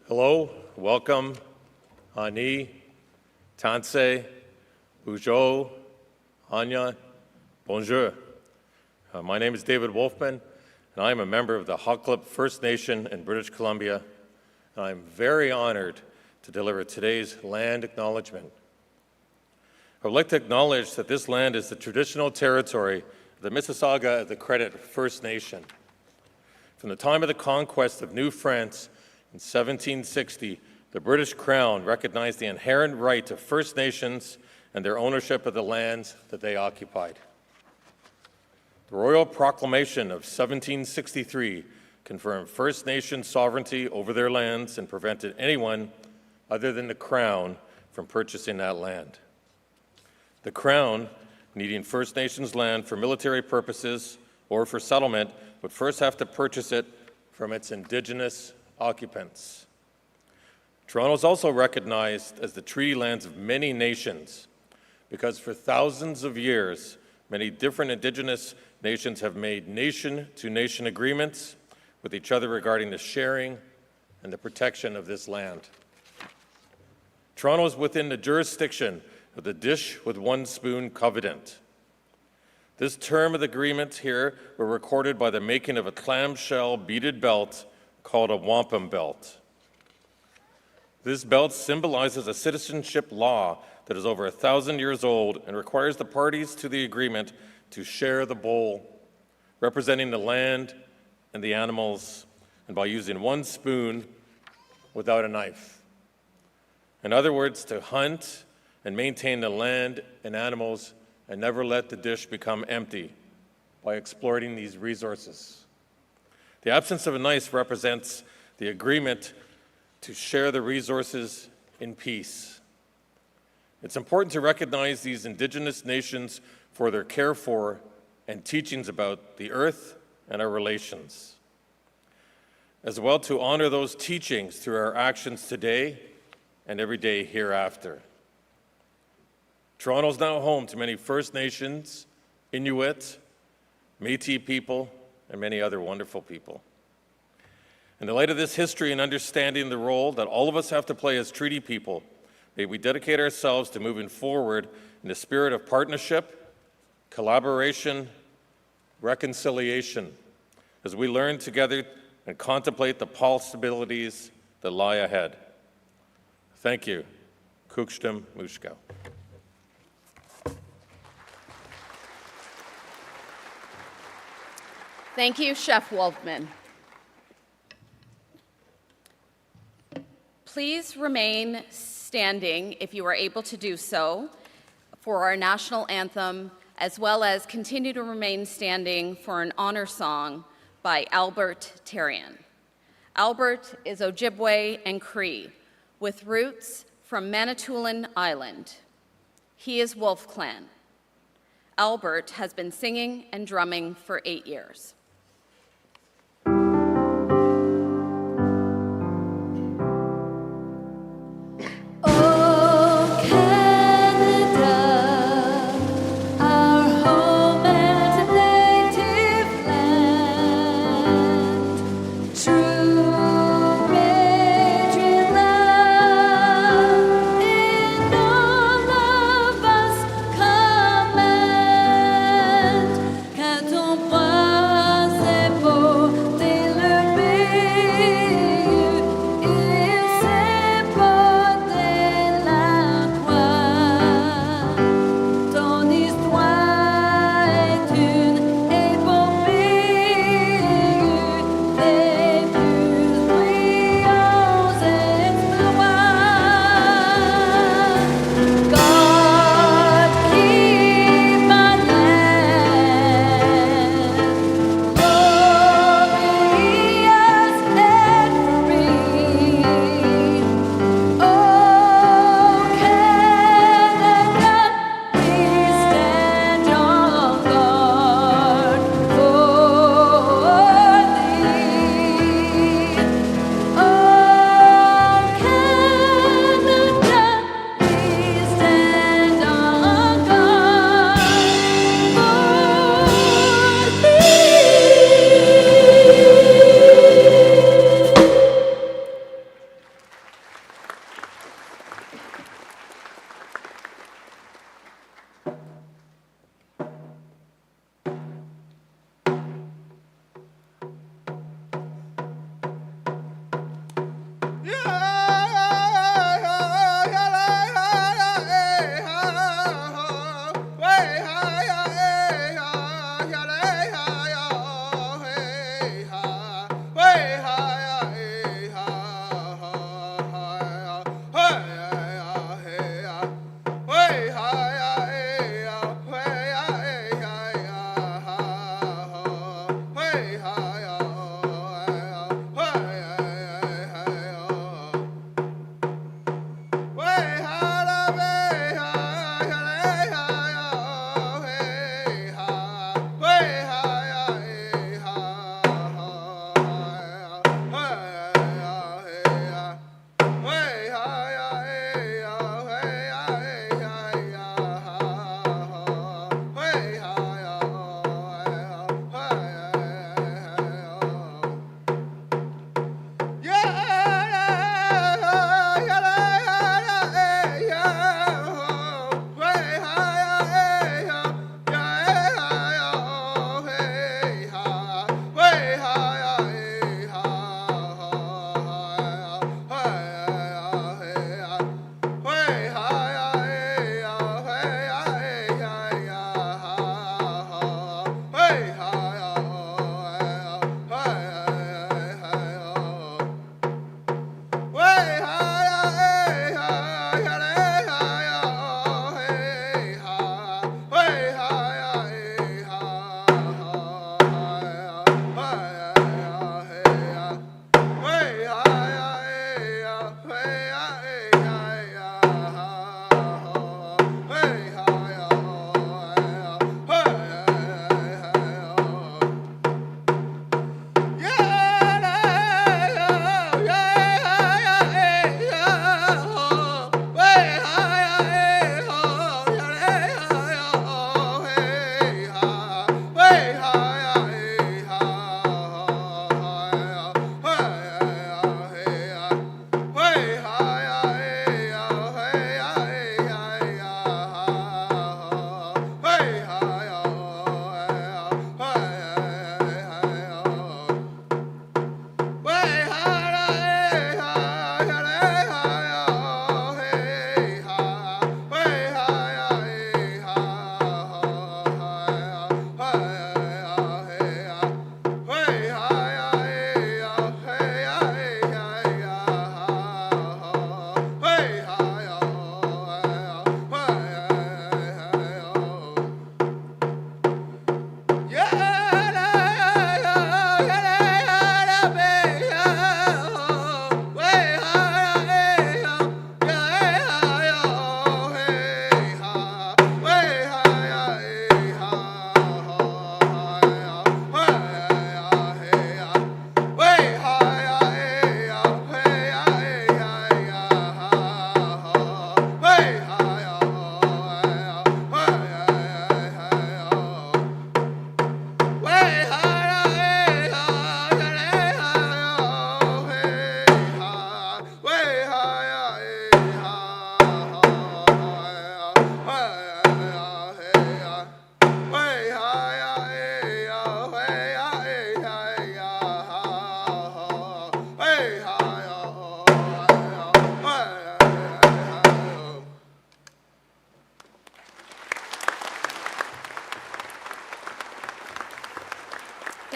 Hello, welcome, Ani, Tansei, Bujo, Anya, bonjour. My name is David Wolfman, and I am a member of the Haklip First Nation in British Columbia, and I'm very honored to deliver today's land acknowledgement. I would like to acknowledge that this land is the traditional territory of the Mississauga of the Credit First Nation. From the time of the conquest of New France in 1760, the British Crown recognized the inherent right of First Nations and their ownership of the lands that they occupied. The Royal Proclamation of 1763 confirmed First Nation sovereignty over their lands and prevented anyone other than the Crown from purchasing that land. The Crown, needing First Nations land for military purposes or for settlement, would first have to purchase it from its Indigenous occupants. Toronto is also recognized as the treaty lands of many nations because for thousands of years, many different Indigenous nations have made nation-to-nation agreements with each other regarding the sharing and the protection of this land. Toronto is within the jurisdiction of the Dish with One Spoon Covenant. This term of the agreement here were recorded by the making of a clamshell beaded belt called a wampum belt. This belt symbolizes a citizenship law that is over 1,000 years old and requires the parties to the agreement to share the bowl, representing the land and the animals, and by using one spoon without a knife. In other words, to hunt and maintain the land and animals and never let the dish become empty by exploiting these resources. The absence of a knife represents the agreement to share the resources in peace. It's important to recognize these Indigenous nations for their care for and teachings about the earth and our relations, as well to honor those teachings through our actions today and every day hereafter. Toronto is now home to many First Nations, Inuit, Métis people, and many other wonderful people. In the light of this history and understanding the role that all of us have to play as treaty people, may we dedicate ourselves to moving forward in the spirit of partnership, collaboration, reconciliation, as we learn together and contemplate the possibilities that lie ahead. Thank you. Kukstum Mushko. Thank you, Chef Wolfman. Please remain standing if you are able to do so for our national anthem, as well as continue to remain standing for an honor song by Albert Therrien. Albert is Ojibwe and Cree, with roots from Manitoulin Island. He is Wolf Clan. Albert has been singing and drumming for 8 years. Ton bras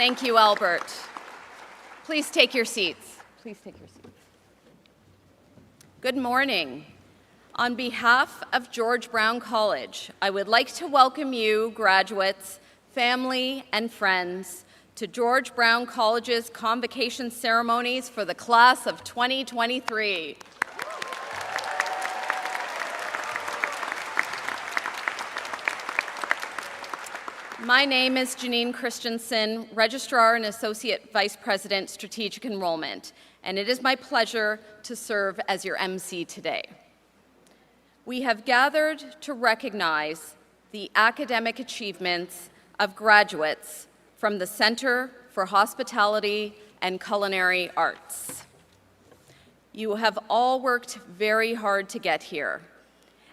Thank you, Albert. Please take your seats. Please take your seats. Good morning. On behalf of George Brown College, I would like to welcome you, graduates, family, and friends, to George Brown College's convocation ceremonies for the class of 2023. My name is Janine Christensen, Registrar and Associate Vice President, Strategic Enrollment, and it is my pleasure to serve as your MC today. We have gathered to recognize the academic achievements of graduates from the Center for Hospitality and Culinary Arts. You have all worked very hard to get here,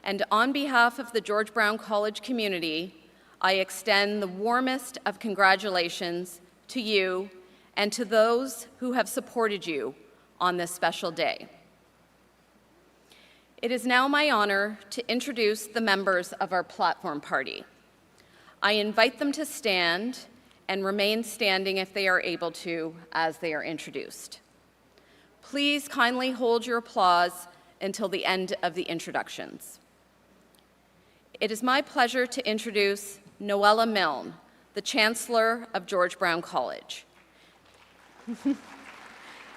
and on behalf of the George Brown College community, I extend the warmest of congratulations to you and to those who have supported you on this special day. It is now my honor to introduce the members of our platform party. I invite them to stand and remain standing if they are able to as they are introduced. Please kindly hold your applause until the end of the introductions. It is my pleasure to introduce Noella Milne, the Chancellor of George Brown College,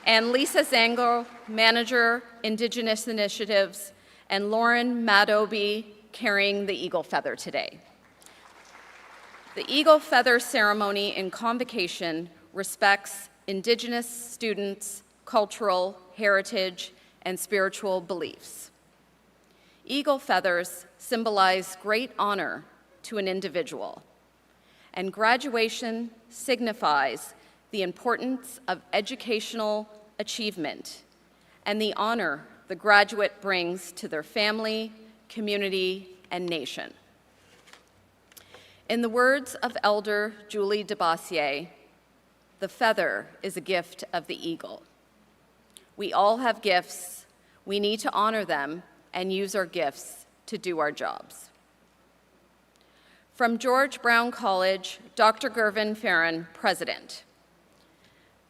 and Lisa Zango, Manager, Indigenous Initiatives, and Lauren Madoby, carrying the Eagle Feather today. The Eagle Feather ceremony in Convocation respects Indigenous students' cultural, heritage, and spiritual beliefs. Eagle feathers symbolize great honor to an individual, and graduation signifies the importance of educational achievement and the honor the graduate brings to their family, community, and nation. In the words of Elder Julie DeBassier, the feather is a gift of the eagle. We all have gifts. We need to honor them and use our gifts to do our jobs. From George Brown College, Dr. Gervin Farron, President.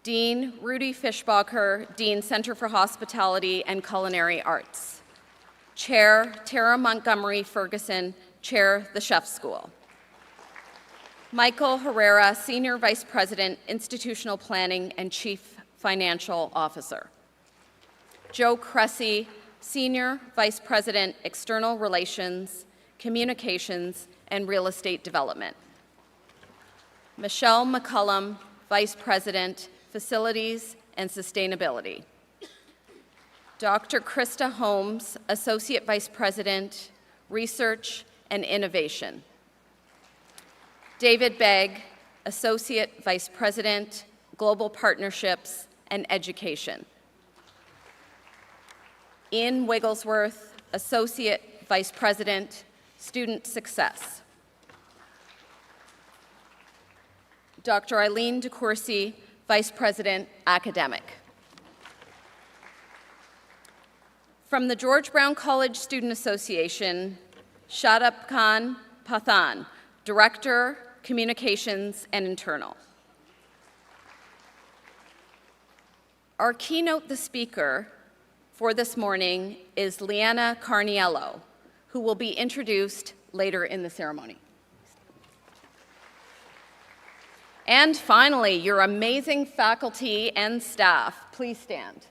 Dean Rudy Fischbacher, Dean, Center for Hospitality and Culinary Arts. Chair Tara Montgomery Ferguson, Chair, the Chef School. Michael Herrera, Senior Vice President, Institutional Planning and Chief Financial Officer. Joe Cressy, Senior Vice President, External Relations, Communications, and Real Estate Development. Michelle McCullum, Vice President, Facilities and Sustainability. Dr. Krista Holmes, Associate Vice President, Research and Innovation. David Begg, Associate Vice President, Global Partnerships and Education. Ian Wigglesworth, Associate Vice President, Student Success. Dr. Eileen DeCourcy, Vice President, Academic. From the George Brown College Student Association, Shadab Khan Pathan, Director, Communications and Internal. Our keynote, the speaker for this morning, is Leanna Carniello, who will be introduced later in the ceremony. And finally, your amazing faculty and staff, please stand.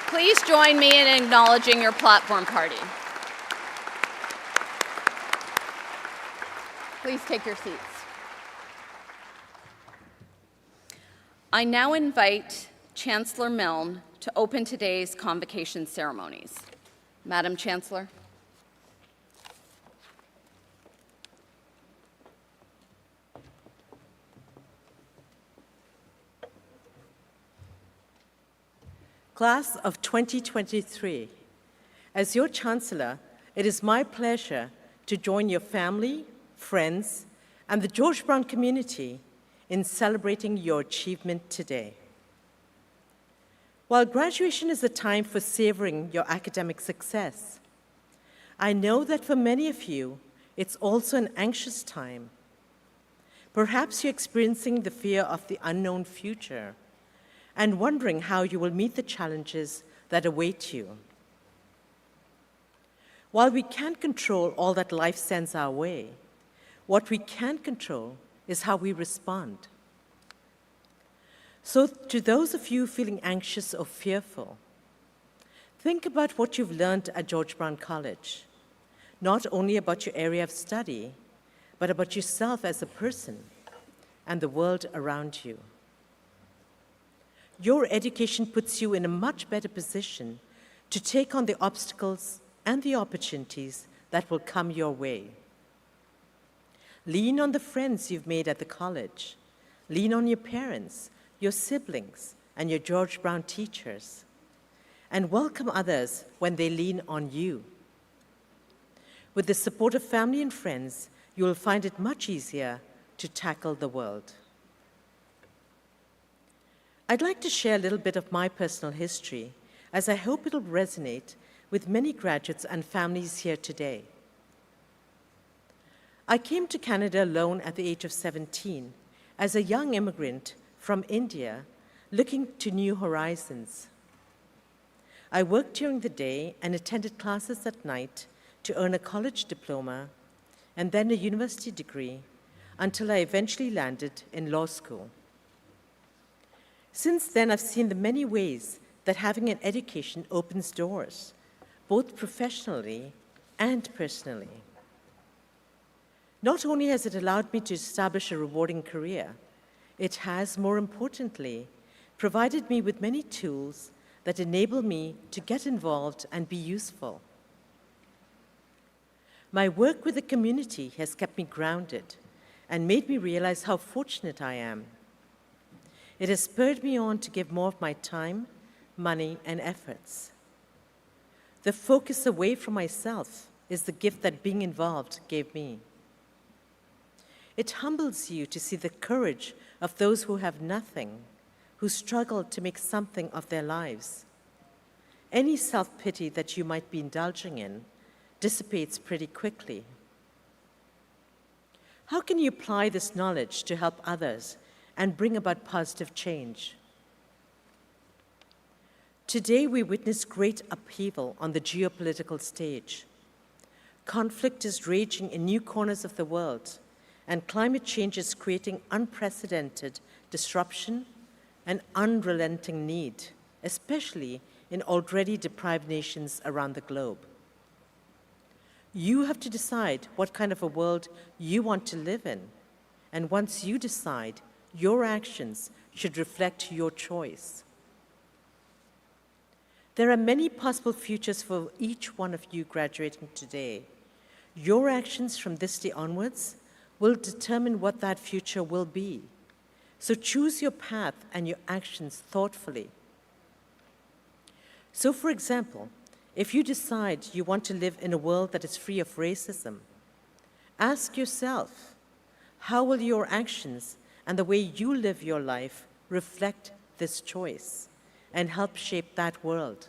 Please join me in acknowledging your platform party. Please take your seats. I now invite Chancellor Milne to open today's convocation ceremonies. Madam Chancellor. Class of 2023, as your Chancellor, it is my pleasure to join your family, friends, and the George Brown community in celebrating your achievement today. While graduation is a time for savoring your academic success, I know that for many of you, it's also an anxious time. Perhaps you're experiencing the fear of the unknown future and wondering how you will meet the challenges that await you. While we can't control all that life sends our way, what we can control is how we respond. So to those of you feeling anxious or fearful, think about what you've learned at George Brown College, not only about your area of study, but about yourself as a person and the world around you. Your education puts you in a much better position to take on the obstacles and the opportunities that will come your way. Lean on the friends you've made at the college. Lean on your parents, your siblings, and your George Brown teachers. And welcome others when they lean on you. With the support of family and friends, you will find it much easier to tackle the world. I'd like to share a little bit of my personal history, as I hope it'll resonate with many graduates and families here today. I came to Canada alone at the age of 17 as a young immigrant from India looking to new horizons. I worked during the day and attended classes at night to earn a college diploma and then a university degree until I eventually landed in law school. Since then, I've seen the many ways that having an education opens doors, both professionally and personally. Not only has it allowed me to establish a rewarding career, it has, more importantly, provided me with many tools that enable me to get involved and be useful. My work with the community has kept me grounded and made me realize how fortunate I am. It has spurred me on to give more of my time, money, and efforts. The focus away from myself is the gift that being involved gave me. It humbles you to see the courage of those who have nothing, who struggle to make something of their lives. Any self-pity that you might be indulging in dissipates pretty quickly. How can you apply this knowledge to help others and bring about positive change? Today, we witness great upheaval on the geopolitical stage. Conflict is raging in new corners of the world, and climate change is creating unprecedented disruption and unrelenting need, especially in already deprived nations around the globe. You have to decide what kind of a world you want to live in, and once you decide, your actions should reflect your choice. There are many possible futures for each one of you graduating today. Your actions from this day onwards will determine what that future will be. So choose your path and your actions thoughtfully. So, for example, if you decide you want to live in a world that is free of racism, ask yourself, how will your actions and the way you live your life reflect this choice and help shape that world?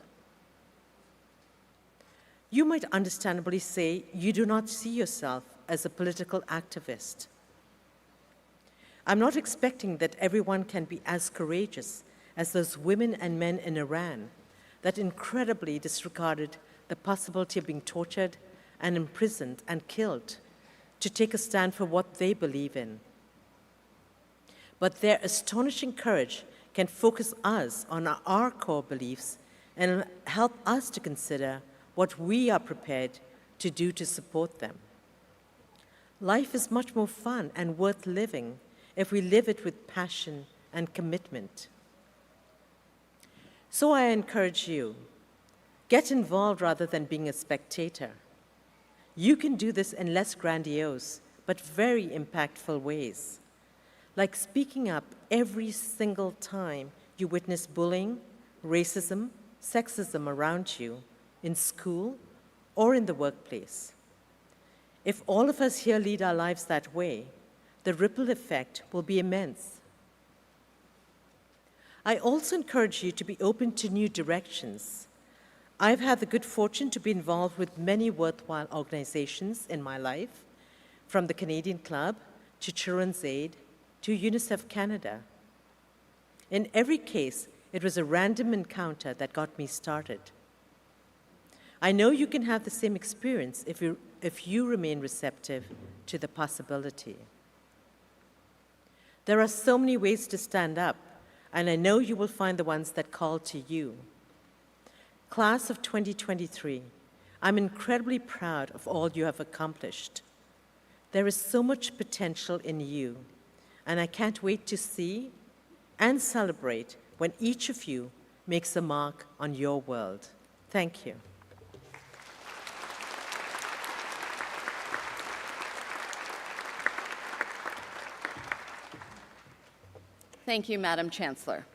You might understandably say you do not see yourself as a political activist. I'm not expecting that everyone can be as courageous as those women and men in Iran that incredibly disregarded the possibility of being tortured and imprisoned and killed to take a stand for what they believe in. But their astonishing courage can focus us on our core beliefs and help us to consider what we are prepared to do to support them. Life is much more fun and worth living if we live it with passion and commitment. So I encourage you, get involved rather than being a spectator. You can do this in less grandiose, but very impactful ways, like speaking up every single time you witness bullying, racism, sexism around you, in school or in the workplace. If all of us here lead our lives that way, the ripple effect will be immense. I also encourage you to be open to new directions. I've had the good fortune to be involved with many worthwhile organizations in my life, from the Canadian Club to Children's Aid to UNICEF Canada. In every case, it was a random encounter that got me started. I know you can have the same experience if you remain receptive to the possibility. There are so many ways to stand up, and I know you will find the ones that call to you. Class of 2023, I'm incredibly proud of all you have accomplished. There is so much potential in you, and I can't wait to see and celebrate when each of you makes a mark on your world. Thank you. Thank you, Madam Chancellor.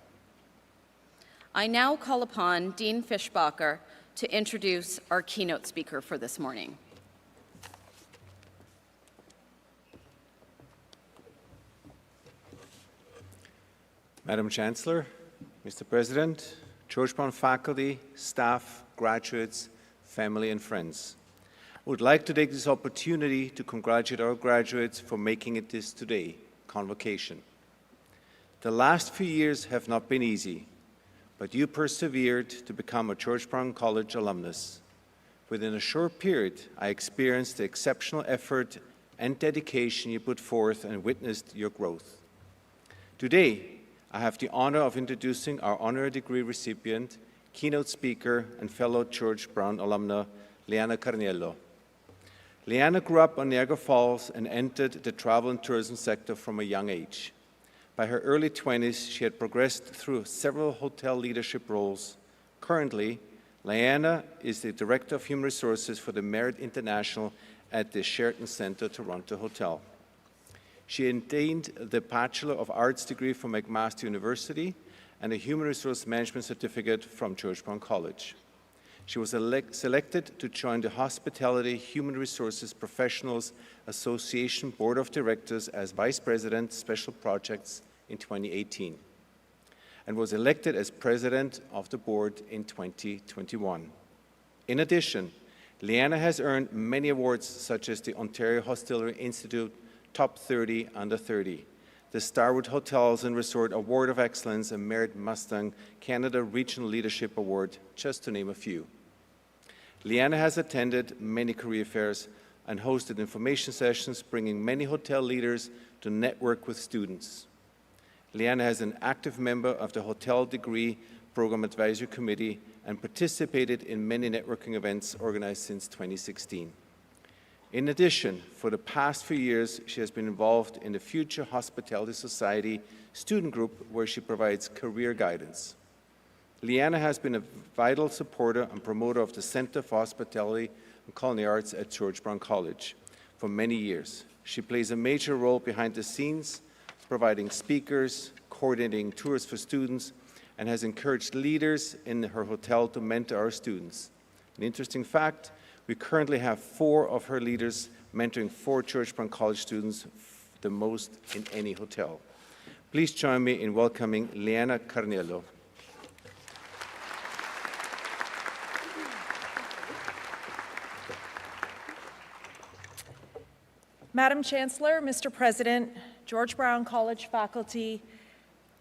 I now call upon Dean Fischbacher to introduce our keynote speaker for this morning. Madam Chancellor, Mr. President, Georgetown faculty, staff, graduates, family, and friends. I would like to take this opportunity to congratulate our graduates for making it this today, Convocation. The last few years have not been easy, but you persevered to become a George Brown College alumnus. Within a short period, I experienced the exceptional effort and dedication you put forth and witnessed your growth. Today, I have the honor of introducing our honorary degree recipient, keynote speaker, and fellow George Brown alumna, Leanna Carniello. Leanna grew up on Niagara Falls and entered the travel and tourism sector from a young age. By her early 20s, she had progressed through several hotel leadership roles. Currently, Leanna is the Director of Human Resources for the Marriott International at the Sheraton Centre Toronto Hotel. She attained the Bachelor of Arts degree from McMaster University and a Human Resource Management certificate from George Brown College. She was selected to join the Hospitality Human Resources Professionals Association Board of Directors as Vice President, Special Projects in 2018, and was elected as President of the Board in 2021. In addition, Leanna has earned many awards such as the Ontario Hostelry Institute Top 30 Under 30, the Starwood Hotels and Resort Award of Excellence and Marriott Mustang Canada Regional Leadership Award, just to name a few. Leanna has attended many career fairs and hosted information sessions, bringing many hotel leaders to network with students. Leanna is an active member of the Hotel Degree Program Advisory Committee and participated in many networking events organized since 2016. In addition, for the past few years, she has been involved in the Future Hospitality Society student group where she provides career guidance. Leanna has been a vital supporter and promoter of the Center for Hospitality and Culinary Arts at George Brown College for many years. She plays a major role behind the scenes, providing speakers, coordinating tours for students, and has encouraged leaders in her hotel to mentor our students. An interesting fact, we currently have 4 of her leaders mentoring 4 George Brown College students, the most in any hotel. Please join me in welcoming Leanna Carniello. Madam Chancellor, Mr. President, George Brown College faculty,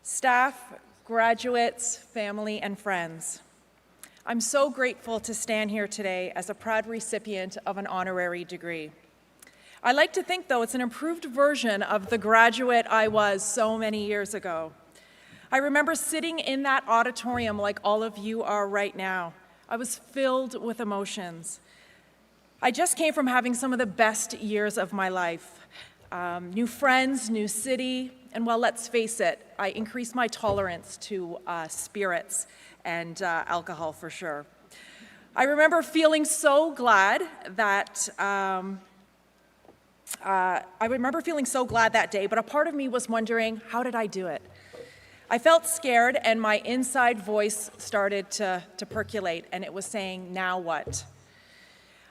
staff, graduates, family, and friends. I'm so grateful to stand here today as a proud recipient of an honorary degree. I like to think, though, it's an improved version of the graduate I was so many years ago. I remember sitting in that auditorium like all of you are right now. I was filled with emotions. I just came from having some of the best years of my life. New friends, new city, and well, let's face it, I increased my tolerance to spirits and alcohol for sure. I remember feeling so glad that day, but a part of me was wondering, how did I do it? I felt scared, and my inside voice started to percolate, and it was saying, now what?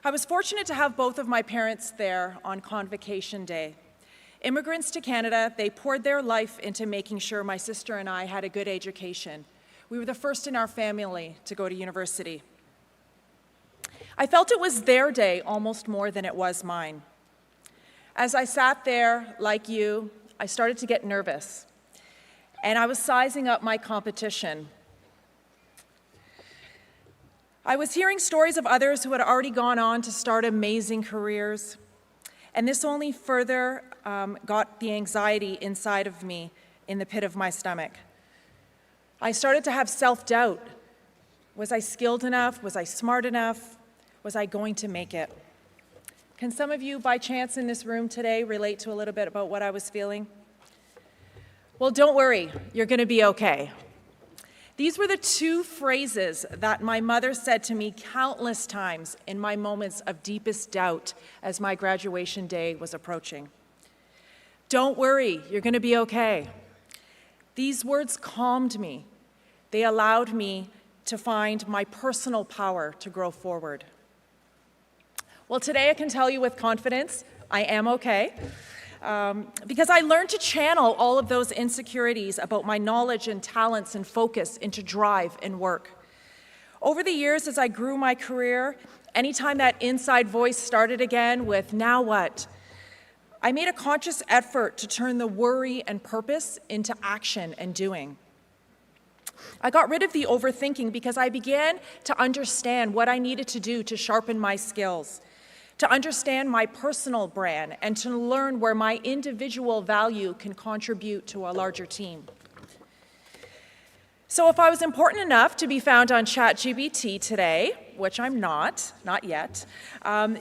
I was fortunate to have both of my parents there on Convocation Day. Immigrants to Canada, they poured their life into making sure my sister and I had a good education. We were the first in our family to go to university. I felt it was their day almost more than it was mine. As I sat there, like you, I started to get nervous, and I was sizing up my competition. I was hearing stories of others who had already gone on to start amazing careers, and this only further got the anxiety inside of me in the pit of my stomach. I started to have self-doubt. Was I skilled enough? Was I smart enough? Was I going to make it? Can some of you, by chance, in this room today relate to a little bit about what I was feeling? Well, don't worry, you're going to be okay. These were the 2 phrases that my mother said to me countless times in my moments of deepest doubt as my graduation day was approaching. Don't worry, you're going to be okay. These words calmed me. They allowed me to find my personal power to grow forward. Well, today I can tell you with confidence, I am okay. Because I learned to channel all of those insecurities about my knowledge and talents and focus into drive and work. Over the years, as I grew my career, Anytime that inside voice started again with, now what? I made a conscious effort to turn the worry and purpose into action and doing. I got rid of the overthinking because I began to understand what I needed to do to sharpen my skills, to understand my personal brand, and to learn where my individual value can contribute to a larger team. So if I was important enough to be found on ChatGPT today, which I'm not yet,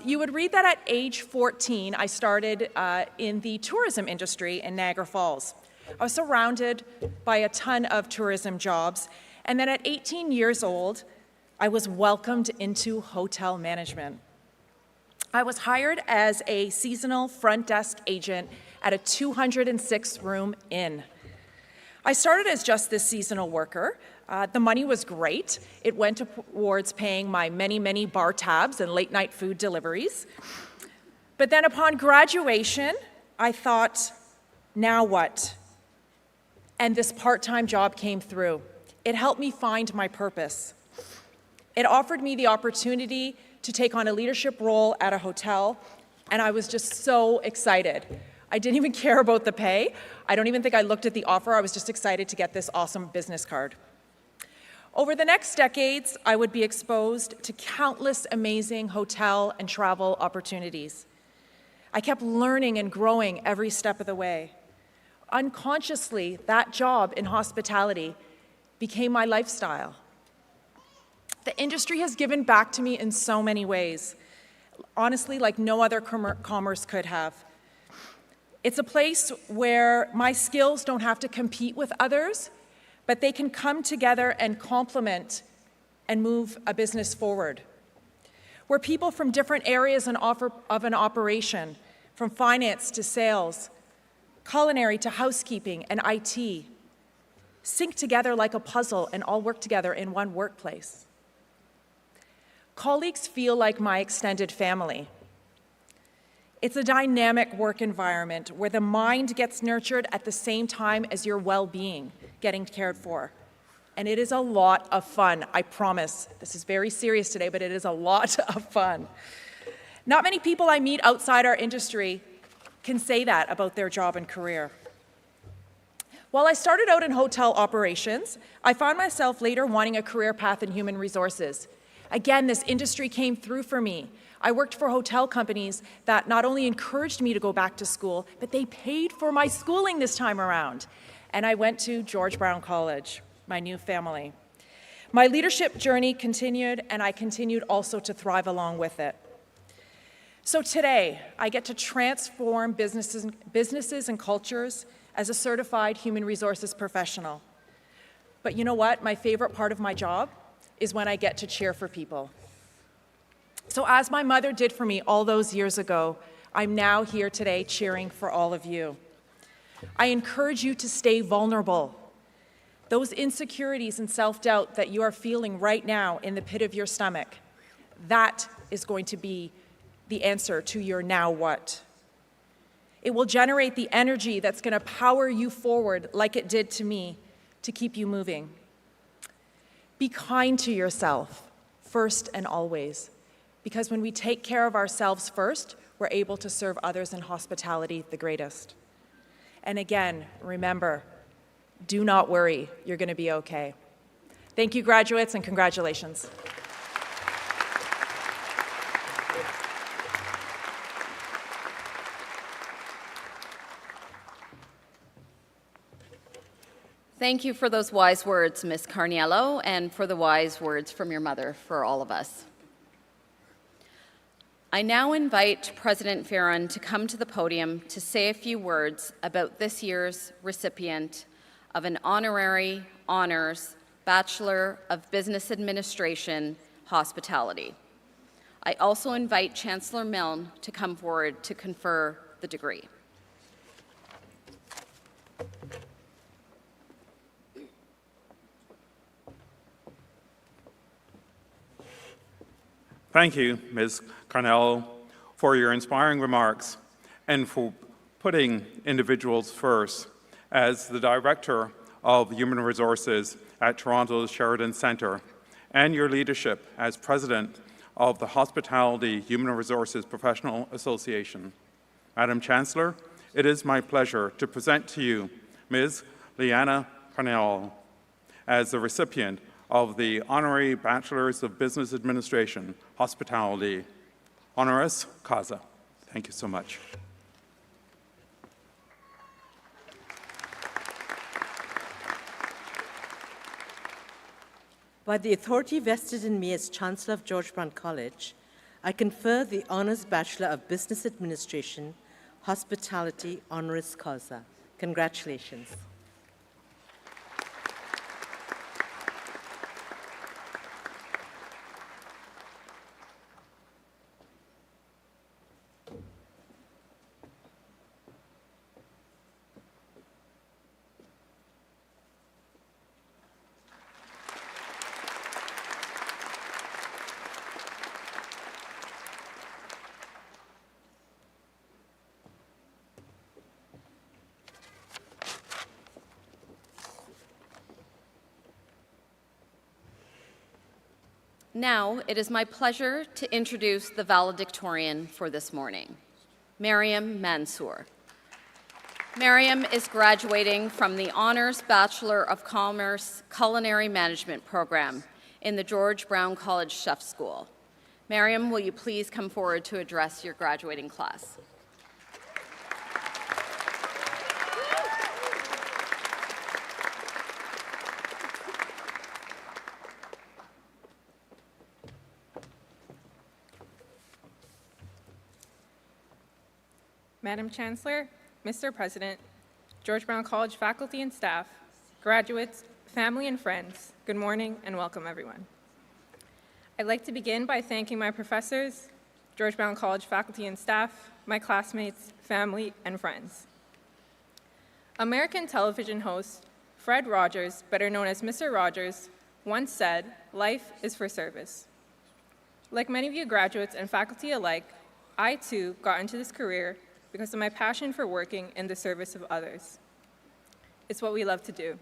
you would read that at age 14, I started in the tourism industry in Niagara Falls. I was surrounded by a ton of tourism jobs, and then at 18 years old, I was welcomed into hotel management. I was hired as a seasonal front desk agent at a 206-room inn. I started as just this seasonal worker. The money was great. It went towards paying my many bar tabs and late-night food deliveries. But then upon graduation, I thought, now what? And this part-time job came through. It helped me find my purpose. It offered me the opportunity to take on a leadership role at a hotel, and I was just so excited. I didn't even care about the pay. I don't even think I looked at the offer. I was just excited to get this awesome business card. Over the next decades, I would be exposed to countless amazing hotel and travel opportunities. I kept learning and growing every step of the way. Unconsciously, that job in hospitality became my lifestyle. The industry has given back to me in so many ways, honestly, like no other commerce could have. It's a place where my skills don't have to compete with others, but they can come together and complement and move a business forward. Where people from different areas of an operation, from finance to sales, culinary to housekeeping and IT, sync together like a puzzle and all work together in one workplace. Colleagues feel like my extended family. It's a dynamic work environment where the mind gets nurtured at the same time as your well-being getting cared for. And it is a lot of fun, I promise. This is very serious today, but it is a lot of fun. Not many people I meet outside our industry can say that about their job and career. While I started out in hotel operations, I found myself later wanting a career path in human resources. Again, this industry came through for me. I worked for hotel companies that not only encouraged me to go back to school, but they paid for my schooling this time around. And I went to George Brown College, my new family. My leadership journey continued, and I continued also to thrive along with it. So today, I get to transform businesses and cultures as a certified human resources professional. But you know what? My favorite part of my job is when I get to cheer for people. So as my mother did for me all those years ago, I'm now here today cheering for all of you. I encourage you to stay vulnerable. Those insecurities and self-doubt that you are feeling right now in the pit of your stomach, that is going to be the answer to your now what. It will generate the energy that's going to power you forward like it did to me to keep you moving. Be kind to yourself first and always. Because when we take care of ourselves first, we're able to serve others in hospitality the greatest. And again, remember, do not worry, you're going to be okay. Thank you, graduates, and congratulations. Thank you for those wise words, Ms. Carniello, and for the wise words from your mother for all of us. I now invite President Farron to come to the podium to say a few words about this year's recipient of an Honorary Honors Bachelor of Business Administration Hospitality. I also invite Chancellor Milne to come forward to confer the degree. Thank you, Ms. Carnello, for your inspiring remarks and for putting individuals first. As the Director of Human Resources at Toronto's Sheridan Centre, and your leadership as President of the Hospitality Human Resources Professional Association. Madam Chancellor, it is my pleasure to present to you Ms. Liana Carnell as the recipient of the Honorary Bachelor's of Business Administration, Hospitality, honoris causa. Thank you so much. By the authority vested in me as Chancellor of George Brown College, I confer the Honours Bachelor of Business Administration, Hospitality, honoris causa. Congratulations. Now, it is my pleasure to introduce the valedictorian for this morning, Mariam Mansour. Mariam is graduating from the Honors Bachelor of Commerce Culinary Management program in the George Brown College Chef School. Mariam, will you please come forward to address your graduating class? Madam Chancellor, Mr. President, George Brown College faculty and staff, graduates, family and friends, good morning and welcome everyone. I'd like to begin by thanking my professors, George Brown College faculty and staff, my classmates, family, and friends. American television host Fred Rogers, better known as Mr. Rogers, once said, "Life is for service." Like many of you graduates and faculty alike, I too got into this career because of my passion for working in the service of others. It's what we love to do.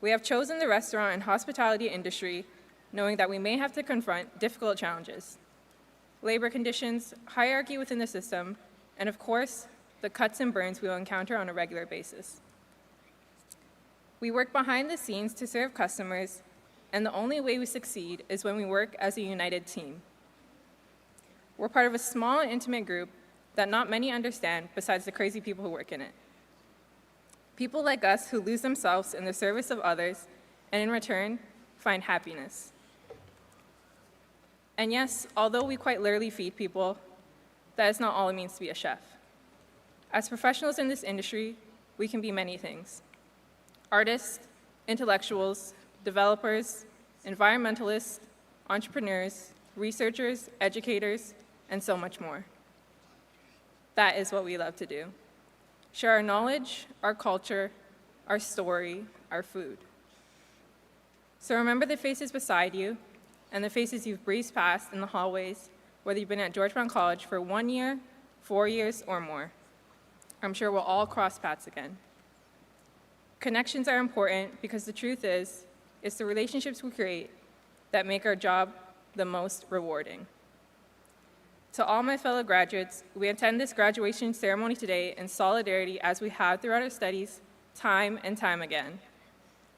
We have chosen the restaurant and hospitality industry knowing that we may have to confront difficult challenges, labor conditions, hierarchy within the system, and of course, the cuts and burns we will encounter on a regular basis. We work behind the scenes to serve customers, and the only way we succeed is when we work as a united team. We're part of a small and intimate group that not many understand besides the crazy people who work in it. People like us who lose themselves in the service of others and in return find happiness. And yes, although we quite literally feed people, that is not all it means to be a chef. As professionals in this industry, we can be many things. Artists, intellectuals, developers, environmentalists, entrepreneurs, researchers, educators, and so much more. That is what we love to do. Share our knowledge, our culture, our story, our food. So remember the faces beside you and the faces you've breezed past in the hallways, whether you've been at George Brown College for 1 year, 4 years, or more. I'm sure we'll all cross paths again. Connections are important because the truth is, it's the relationships we create that make our job the most rewarding. To all my fellow graduates, we attend this graduation ceremony today in solidarity as we have throughout our studies, time and time again.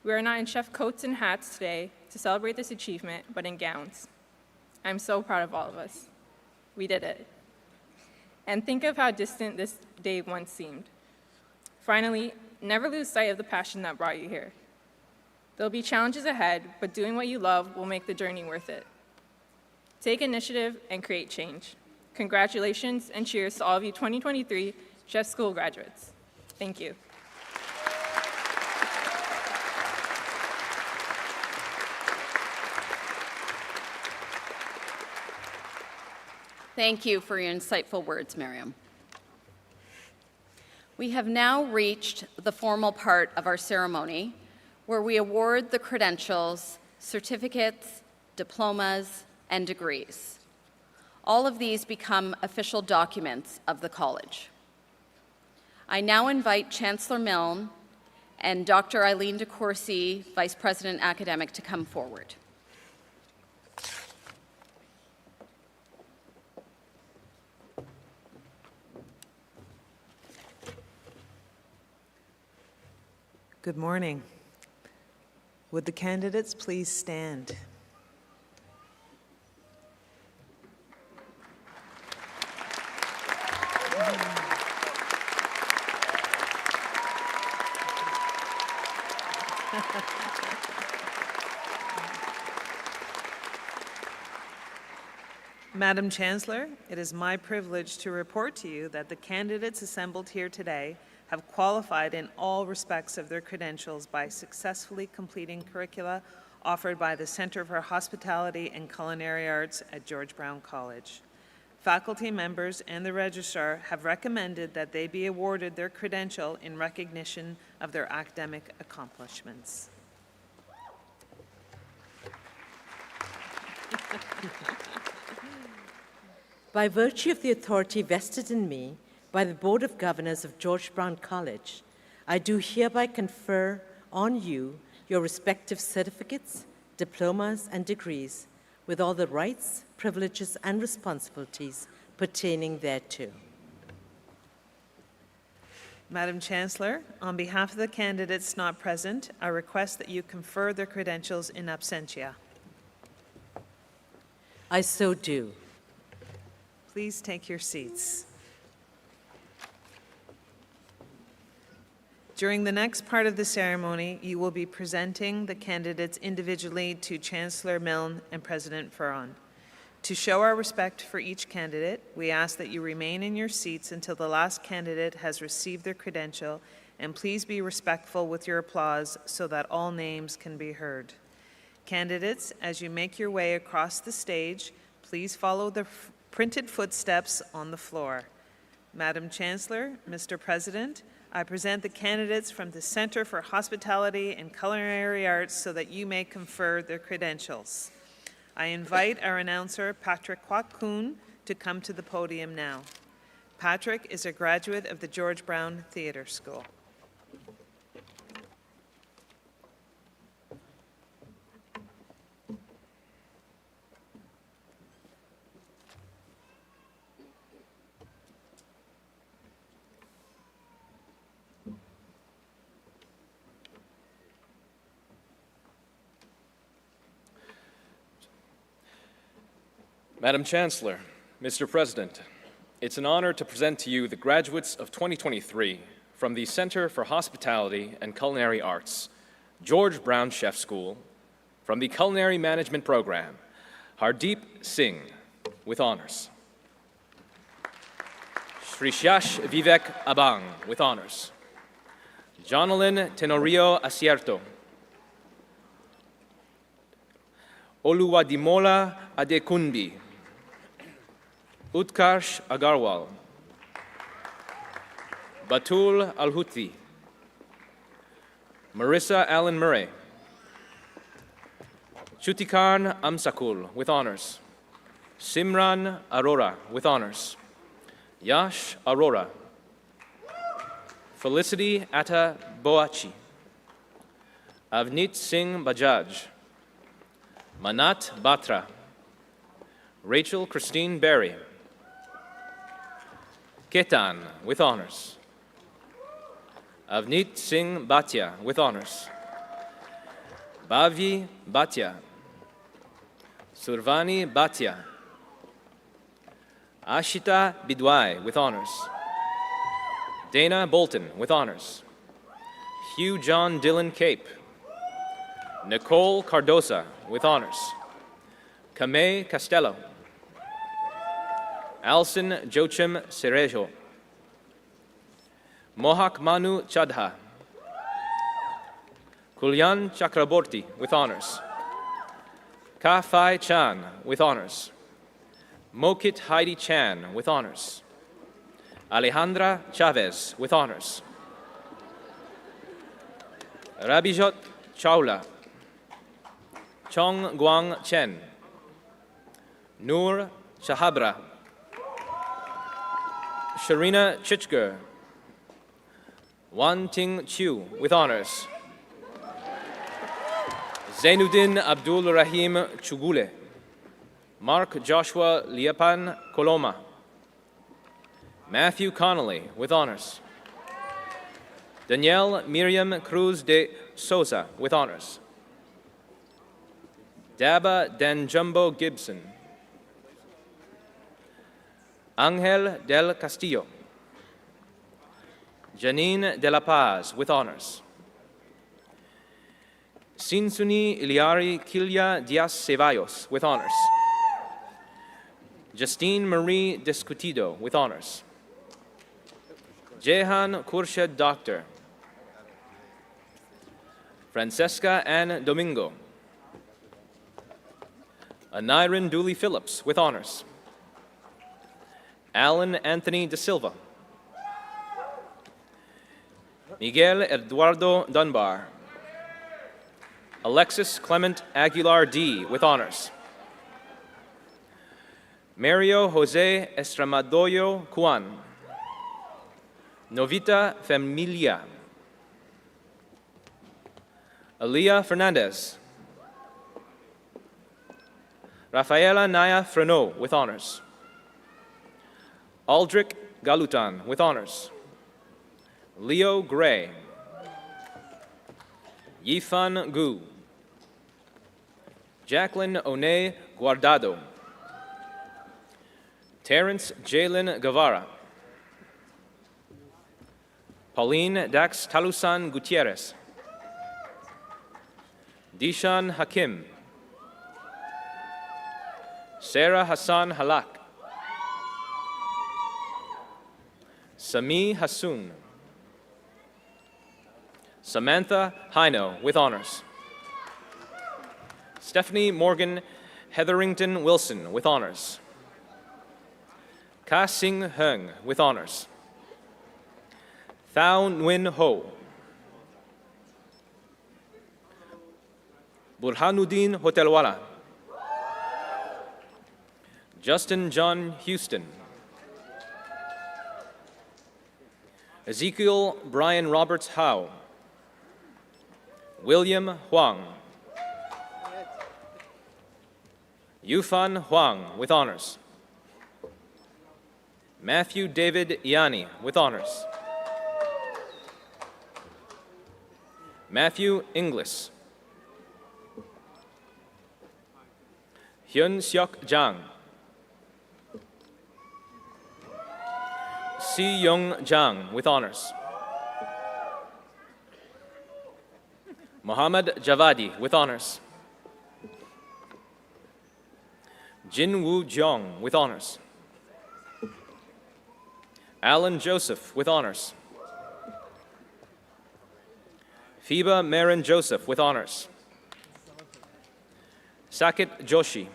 We are not in chef coats and hats today to celebrate this achievement, but in gowns. I'm so proud of all of us. We did it. And think of how distant this day once seemed. Finally, never lose sight of the passion that brought you here. There'll be challenges ahead, but doing what you love will make the journey worth it. Take initiative and create change. Congratulations and cheers to all of you 2023 Chef School graduates. Thank you. Thank you for your insightful words, Mariam. We have now reached the formal part of our ceremony, where we award the credentials, certificates, diplomas, and degrees. All of these become official documents of the college. I now invite Chancellor Milne and Dr. Eileen DeCourcy, Vice President Academic, to come forward. Good morning. Would the candidates please stand? Madam Chancellor, it is my privilege to report to you that the candidates assembled here today have qualified in all respects of their credentials by successfully completing curricula offered by the Center for Hospitality and Culinary Arts at George Brown College. Faculty members and the registrar have recommended that they be awarded their credential in recognition of their academic accomplishments. By virtue of the authority vested in me by the Board of Governors of George Brown College, I do hereby confer on you your respective certificates, diplomas, and degrees with all the rights, privileges, and responsibilities pertaining thereto. Madam Chancellor, on behalf of the candidates not present, I request that you confer their credentials in absentia. I so do. Please take your seats. During the next part of the ceremony, you will be presenting the candidates individually to Chancellor Milne and President Ferron. To show our respect for each candidate, we ask that you remain in your seats until the last candidate has received their credential, and please be respectful with your applause so that all names can be heard. Candidates, as you make your way across the stage, please follow the printed footsteps on the floor. Madam Chancellor, Mr. President, I present the candidates from the Center for Hospitality and Culinary Arts so that you may confer their credentials. I invite our announcer, Patrick Kwak-Koon, to come to the podium now. Patrick is a graduate of the George Brown Theatre School. Madam Chancellor, Mr. President, it's an honor to present to you the graduates of 2023 from the Center for Hospitality and Culinary Arts, George Brown Chef School, from the Culinary Management Program, Hardeep Singh, with honors. Shrishash Vivek Abang, with honors. Jonalyn Tenorio Acierto. Oluwadimola Adekunbi. Utkarsh Agarwal, Batul Alhuthi, Marissa Allen Murray, Chutikarn Amsakul, with honors, Simran Arora, with honors, Yash Arora, Felicity Atta Boachi, Avneet Singh Bajaj, Manat Batra, Rachel Christine Berry, Ketan, with honors. Avneet Singh Bhatia, with honors. Bhavi Bhatia. Survani Bhatia. Ashita Bidwai, with honors. Dana Bolton, with honors. Hugh John Dillon Cape. Nicole Cardosa, with honors. Kamei Castello. Alison Joachim Cerejo. Mohak Manu Chadha. Kulyan Chakraborty, with honors. Ka Phai Chan, with honors. Mokit Heidi Chan, with honors. Alejandra Chavez, with honors. Rabijot Chawla. Chong Guang Chen. Noor Shahabra. Sharina Chichger. Wan Ting Chiu, with honors. Zainuddin Abdul Rahim Chugule. Mark Joshua Liapan Koloma. Matthew Connolly, with honors. Danielle Miriam Cruz de Souza, with honors. Daba Danjumbo Gibson. Angel del Castillo. Janine de la Paz, with honors. Sinsuni Iliari Kilia Diaz Ceballos, with honors. Justine Marie Discutido, with honors. Jehan Kurshed Doctor. Francesca Ann Domingo. Anirin Dooley Phillips, with honors. Alan Anthony De Silva. Miguel Eduardo Dunbar. Alexis Clement Aguilar D., with honors. Mario Jose Estramadoyo Cuan. Novita Familia. Aliyah Fernandez. Rafaela Naya Freno, with honors. Aldrich Galutan, with honors. Leo Gray. Yifan Gu. Jacqueline One Guardado. Terrence Jalen Guevara. Pauline Dax Talusan Gutierrez. Dishan Hakim. Sarah Hassan Halak. Sami Hassoun. Samantha Hino, with honors. Stephanie Morgan Hetherington Wilson, with honors. Ka Sing Hung, with honors. Thao Nguyen Ho. Burhanuddin Hotelwala. Justin John Houston. Ezekiel Brian Roberts Howe. William Huang. Yufan Huang, with honors. Matthew David Iani, with honors. Matthew Inglis. Hyun Seok Jang. Si Young Jang, with honors. Mohammad Javadi, with honors. Jin Woo Jeong, with honors. Alan Joseph, with honors. Phoeba Marin Joseph, with honors. Sakit Joshi.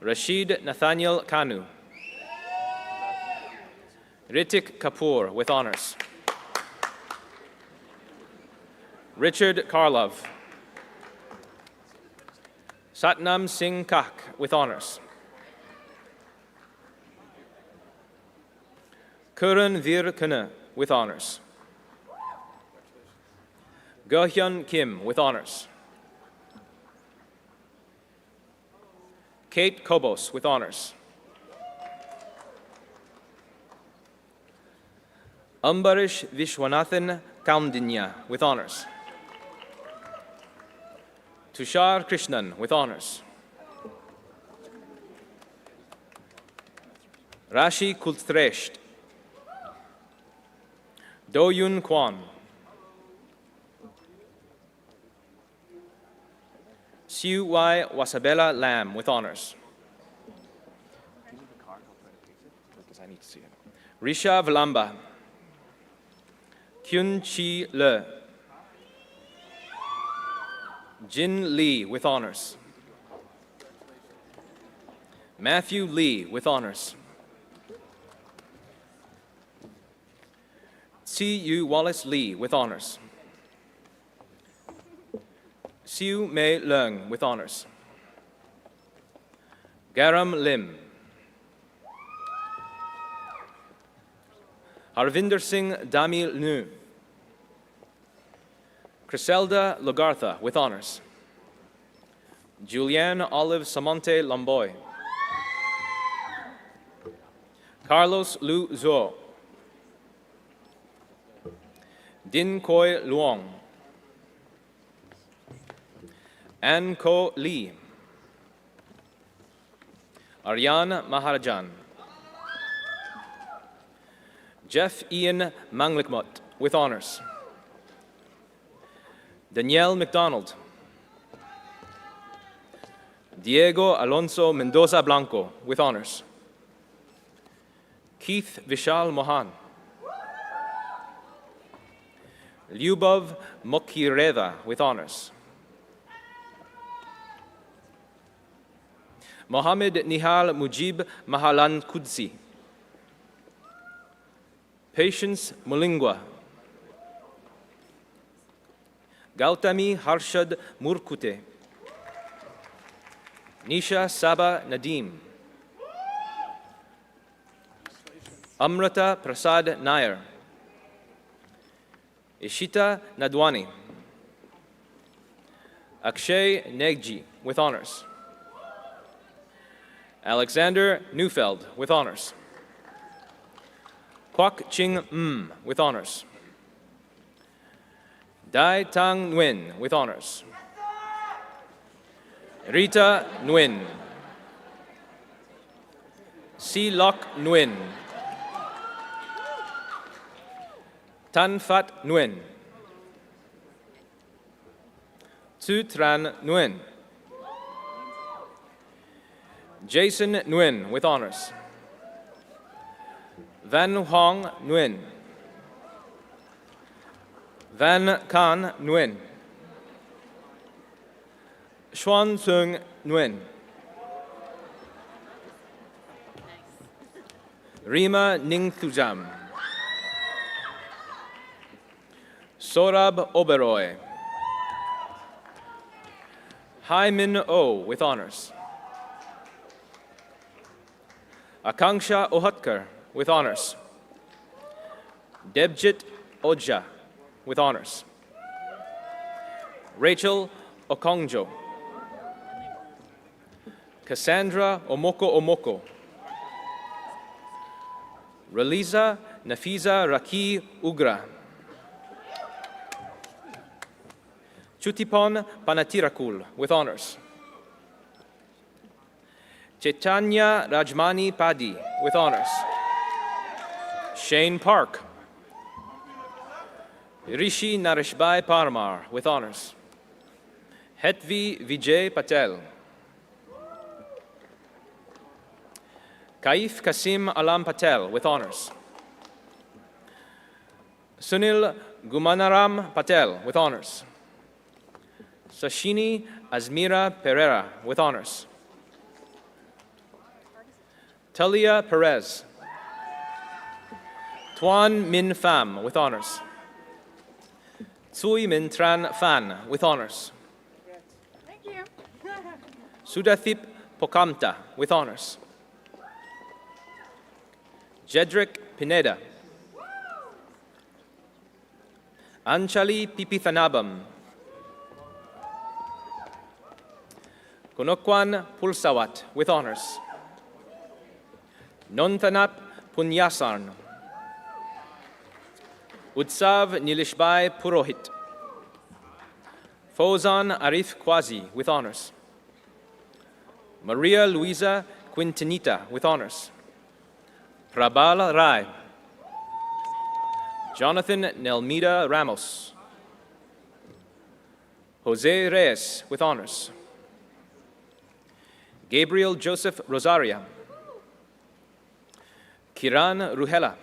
Rashid Nathaniel Kanu. Ritik Kapoor, with honors. Richard Karlov. Satnam Singh Kak, with honors. Kuran Vir Kana, with honors. Gohyun Kim, with honors. Kate Kobos, with honors. Ambarish Vishwanathan Kaundinya, with honors. Tushar Krishnan, with honors. Rashi Kultresht. Do-Yun Kwan. Siu Y. Wasabella Lam, with honors. Risha Valamba. Kyun Chi Le. Jin Lee, with honors. Matthew Lee, with honors. C.U. Wallace Lee, with honors. Siu Mei Leung, with honors. Garam Lim. Harvinder Singh Damil Nu. Criselda Lagartha, with honors. Julianne Olive Samonte Lamboy. Carlos Lu Zhou. Din Koi Luong, An Ko Lee, Aryan Maharajan, Jeff Ian Manglikmut, with honors. Danielle McDonald, Diego Alonso Mendoza Blanco, with honors. Keith Vishal Mohan, Lyubov Mokireva, with honors. Mohammed Nihal Mujib Mahalan Kudsi, Patience Mulingwa, Gautami Harshad Murkute, Nisha Saba Nadim, Amrita Prasad Nair, Ishita Nadwani, Akshay Negji, with honors. Alexander Neufeld, with honors. Kwok Ching with honors. Dai Tang Nguyen, with honors. Rita Nguyen, Si Lok Nguyen, Tan Phat Nguyen, Tu Tran Nguyen, Jason Nguyen, with honors. Van Hong Nguyen, Van Kan Nguyen, Xuan Sung Nguyen, Rima Ning Thujam, Sorab Oberoi, Hai Min O, with honors. Akanksha Ohatkar, with honors. Debjit Ojja, with honors. Rachel Okongjo, Cassandra Omoko Omoko, Reliza Nafiza Raki Ugra, Chutipon Panatirakul, with honors. Chaitanya Rajmani Padi, with honors. Shane Park, Rishi Nareshbai Parmar, with honors. Hetvi Vijay Patel, Kaif Kasim Alam Patel, with honors. Sunil Gumanaram Patel, with honors. Sashini Azmira Pereira, with honors. Talia Perez, Tuan Min Pham, with honors. Tsui Min Tran Phan, with honors. Thank you. Sudathip Pokamta, with honors. Jedrick Pineda, Anchali Pipithanabam, Konokwan Pulsawat, with honors. Nonthanap Punyasarn, Utsav Nilishbai Purohit, Fozan Arif Kwazi, with honors. Maria Luisa Quintanita, with honors. Prabal Rai, Jonathan Nelmida Ramos, Jose Reyes, with honors. Gabriel Joseph Rosaria, Kiran Ruhela,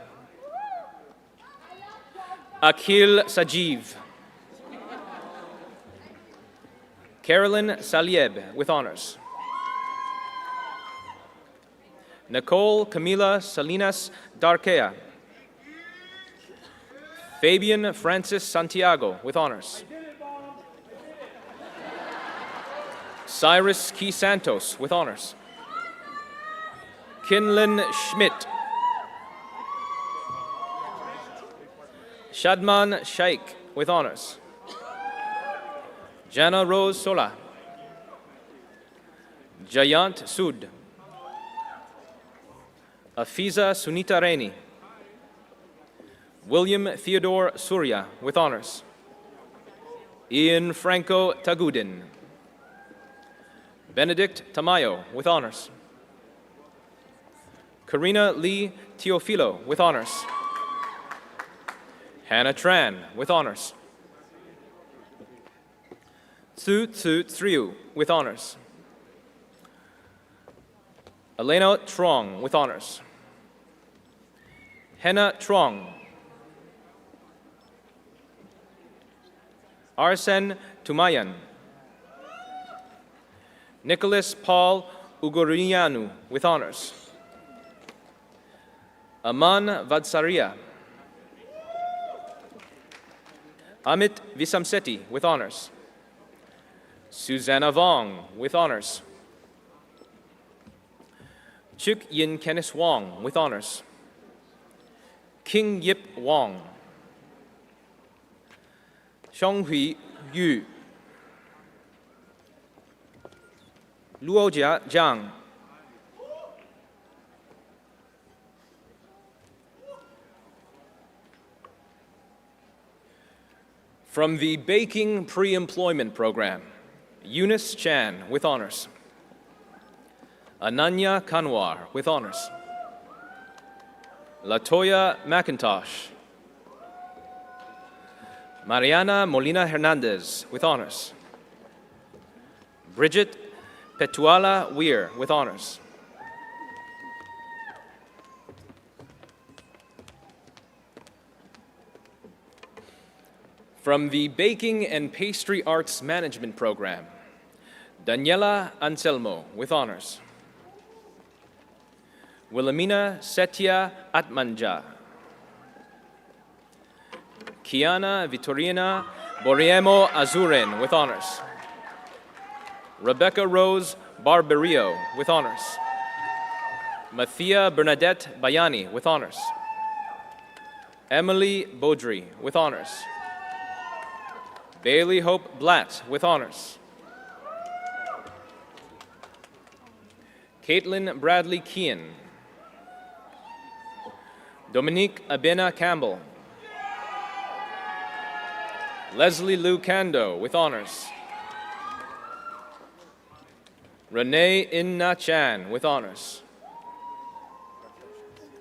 Akhil Sajiv, Carolyn Salieb, with honors. Nicole Camila Salinas Darkea, Fabian Francis Santiago, with honors. Cyrus Key Santos, with honors. Kinlan Schmidt, Shadman Shaikh, with honors. Jana Rose Sola, Jayant Sood, Afiza Sunita Reni, William Theodore Surya, with honors. Ian Franco Tagudin. Benedict Tamayo, with honors. Karina Lee Teofilo, with honors. Hannah Tran, with honors. Tsu Tsu Triu, with honors. Elena Trong, with honors. Henna Trong. Arsen Tumayan. Nicholas Paul Ugorianu, with honors. Aman Vadsaria. Amit Visamseti, with honors. Susanna Vong, with honors. Chuk Yin Kenneth Wong, with honors. King Yip Wong. Xionghui Yu. Luojia Jiang. From the Baking Pre-Employment Program, Eunice Chan, with honors. Ananya Kanwar, with honors. Latoya McIntosh. Mariana Molina Hernandez, with honors. Bridget Petuala Weir, with honors. From the Baking and Pastry Arts Management Program, Daniela Anselmo, with honors. Wilhelmina Setia Atmanja. Kiana Vitorina Boriemo Azuren, with honors. Rebecca Rose Barberio, with honors. Mathia Bernadette Bayani, with honors. Emily Baudry, with honors. Bailey Hope Blatt, with honors. Caitlin Bradley Kean. Dominique Abena Campbell. Leslie Lou Kando, with honors. Renee Inna Chan, with honors.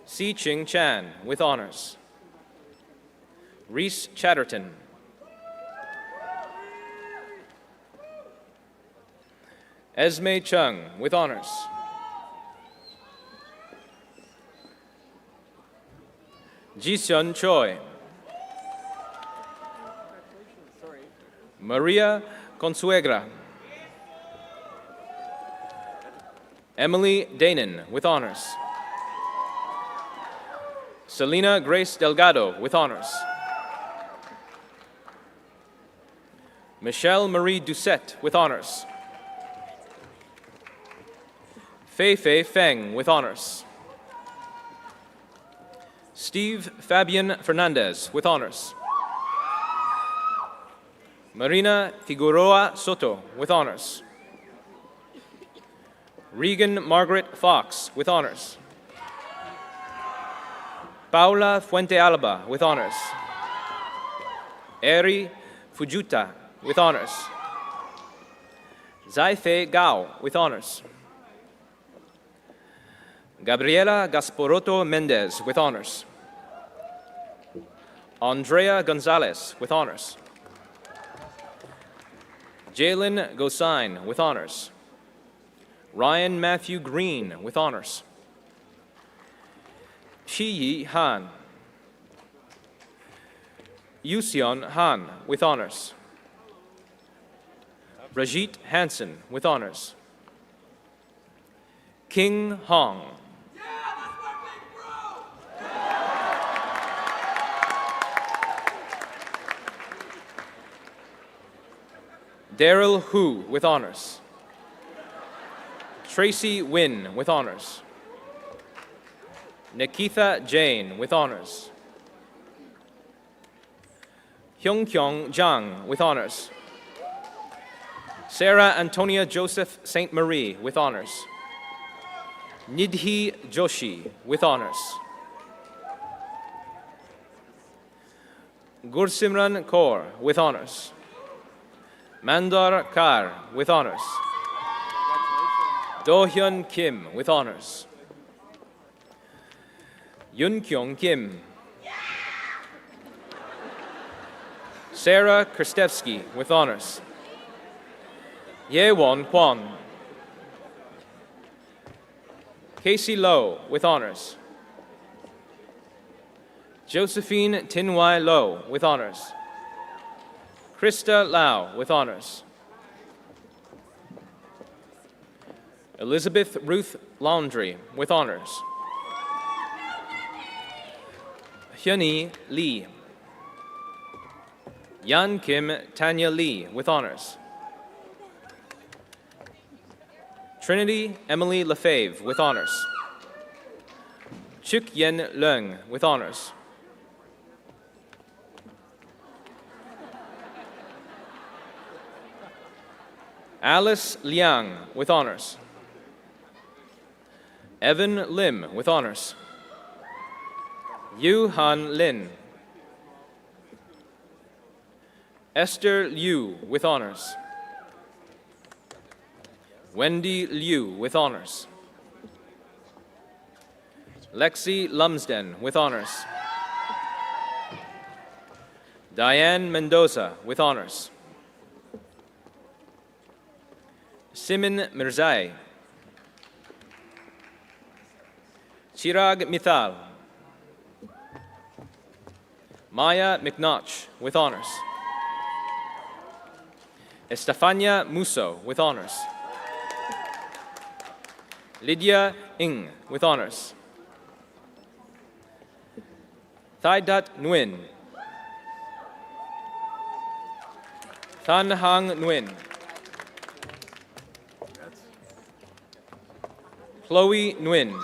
Si Ching Chan, with honors. Reese Chatterton. Esme Chung, with honors. Jisun Choi. Maria Consuegra. Emily Danon, with honors. Selena Grace Delgado, with honors. Michelle Marie Doucette, with honors. Fei Fei Feng, with honors. Steve Fabian Fernandez, with honors. Marina Figueroa Soto, with honors. Regan Margaret Fox, with honors. Paula Fuente Alba, with honors. Eri Fujuta, with honors. Zaifei Gao, with honors. Gabriela Gasporoto Mendez, with honors. Andrea Gonzalez, with honors. Jalen Gosine, with honors. Ryan Matthew Green, with honors. Shiyi Han. Yuseon Han, with honors. Rajit Hansen, with honors. King Hong. Daryl Hu, with honors. Tracy Wynn, with honors. Nikitha Jain, with honors. Hyung-kyung Jang, with honors. Sarah Antonia Joseph St. Marie, with honors. Nidhi Joshi, with honors. Gursimran Kaur with honors. Mandar Kar with honors. Do-hyun Kim with honors. Yun Kyung Kim. Sarah Kristevsky with honors. Ye-won Kwon. Casey Lowe with honors. Josephine Tin-Wai Lowe with honors. Krista Lau with honors. Elizabeth Ruth Laundrie with honors. Hyuni Lee. Yan Kim Tanya Lee with honors. Trinity Emily Lefebvre with honors. Chuk Yen Leung with honors. Alice Liang with honors. Evan Lim with honors. Yu Han Lin. Esther Liu with honors. Wendy Liu with honors. Lexi Lumsden with honors. Diane Mendoza with honors. Simin Mirzai. Chirag Mithal. Maya McNotch with honors. Estefania Musso with honors. Lydia Ng with honors. Thaidat Nguyen. Than Hang Nguyen. Chloe Nguyen.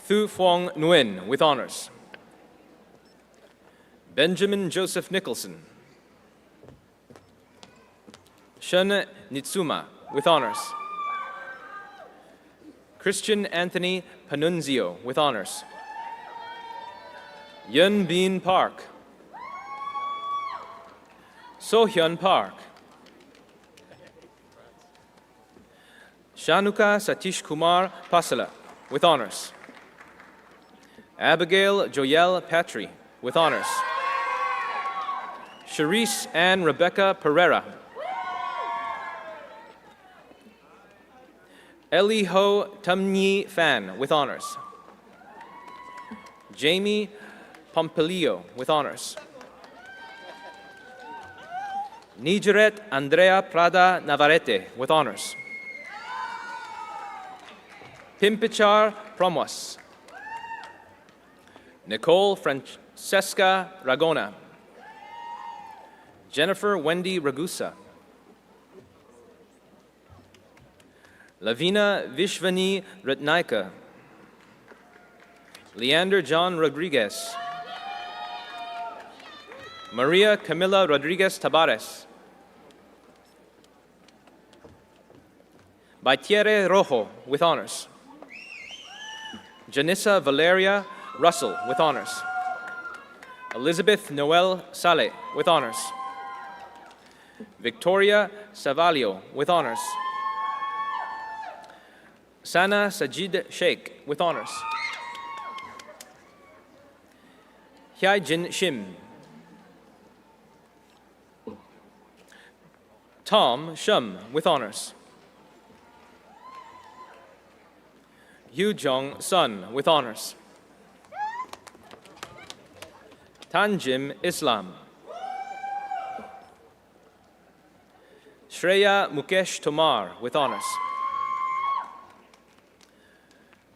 Thu Phuong Nguyen with honors. Benjamin Joseph Nicholson. Shun Nitsuma with honors. Christian Anthony Panunzio with honors. Yun Bin Park. Sohyun Park. Shanuka Satish Kumar Pasala with honors. Abigail Joyelle Patry with honors. Charisse Ann Rebecca Pereira. Eliho Tumnyi Fan with honors. Jamie Pompilio with honors. Nigeret Andrea Prada Navarrete with honors. Pimpichar Promos. Nicole Francesca Ragona. Jennifer Wendy Ragusa. Lavina Vishvani Ratnaika. Leander John Rodriguez. Maria Camila Rodriguez Tabares. Baitiere Rojo with honors. Janissa Valeria Russell with honors. Elizabeth Noel Saleh with honors. Victoria Savalio with honors. Sana Sajid Sheikh with honors. Hyai Jin Shim. Tom Shum with honors. Yu Jong Sun with honors. Tanjim Islam. Shreya Mukesh Tomar with honors.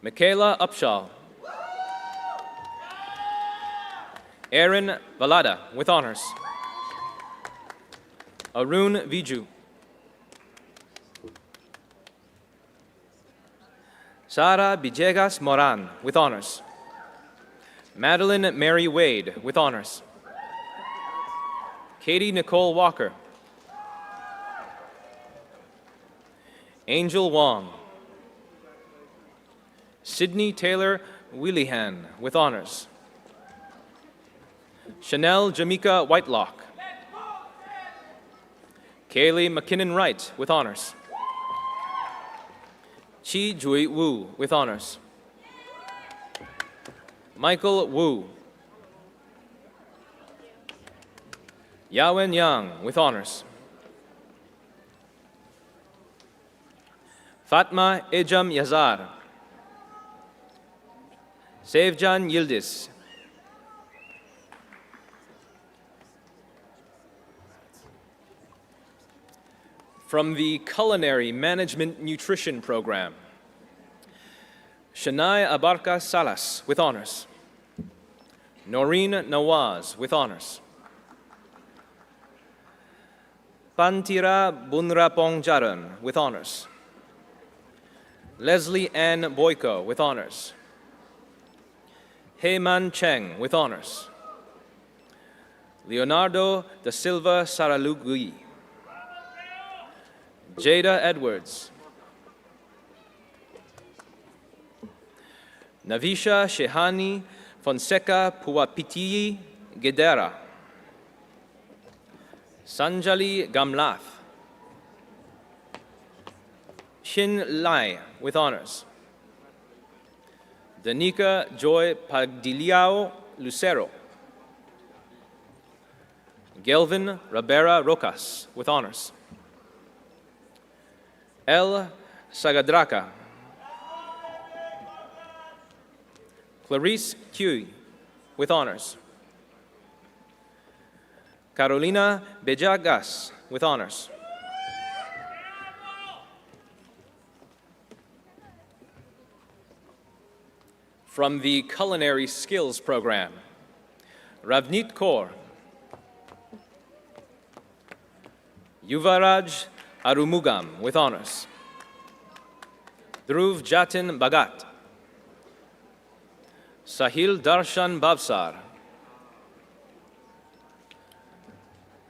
Michaela Upshaw. Aaron Valada with honors. Arun Viju. Sara Villegas Moran with honors. Madeline Mary Wade with honors. Katie Nicole Walker. Angel Wong. Sydney Taylor Willihan with honors. Chanel Jamaica Whitelock. Kaylee McKinnon Wright with honors. Chi Jui Wu with honors. Michael Wu. Yawen Yang with honors. Fatma Ejam Yazar. Sevcan Yildiz. From the Culinary Management Nutrition Program, Shania Abarca Salas with honors. Noreen Nawaz with honors. Pantira Bunrapong Jaran with honors. Leslie Ann Boyko with honors. Heyman Cheng with honors. Leonardo da Silva Saralugui. Jada Edwards. Navisha Shehani Fonseca Puapitiyi Gedera. Sanjali Gamlath. Shin Lai with honors. Danica Joy Pagdiliao Lucero. Gelvin Rabera Rocas with honors. El Sagadraca. Clarice Cui with honors. Carolina Bejagas with honors. From the Culinary Skills Program, Ravneet Kaur. Yuvaraj Arumugam with honors. Dhruv Jatin Bhagat. Sahil Darshan Bhavsar.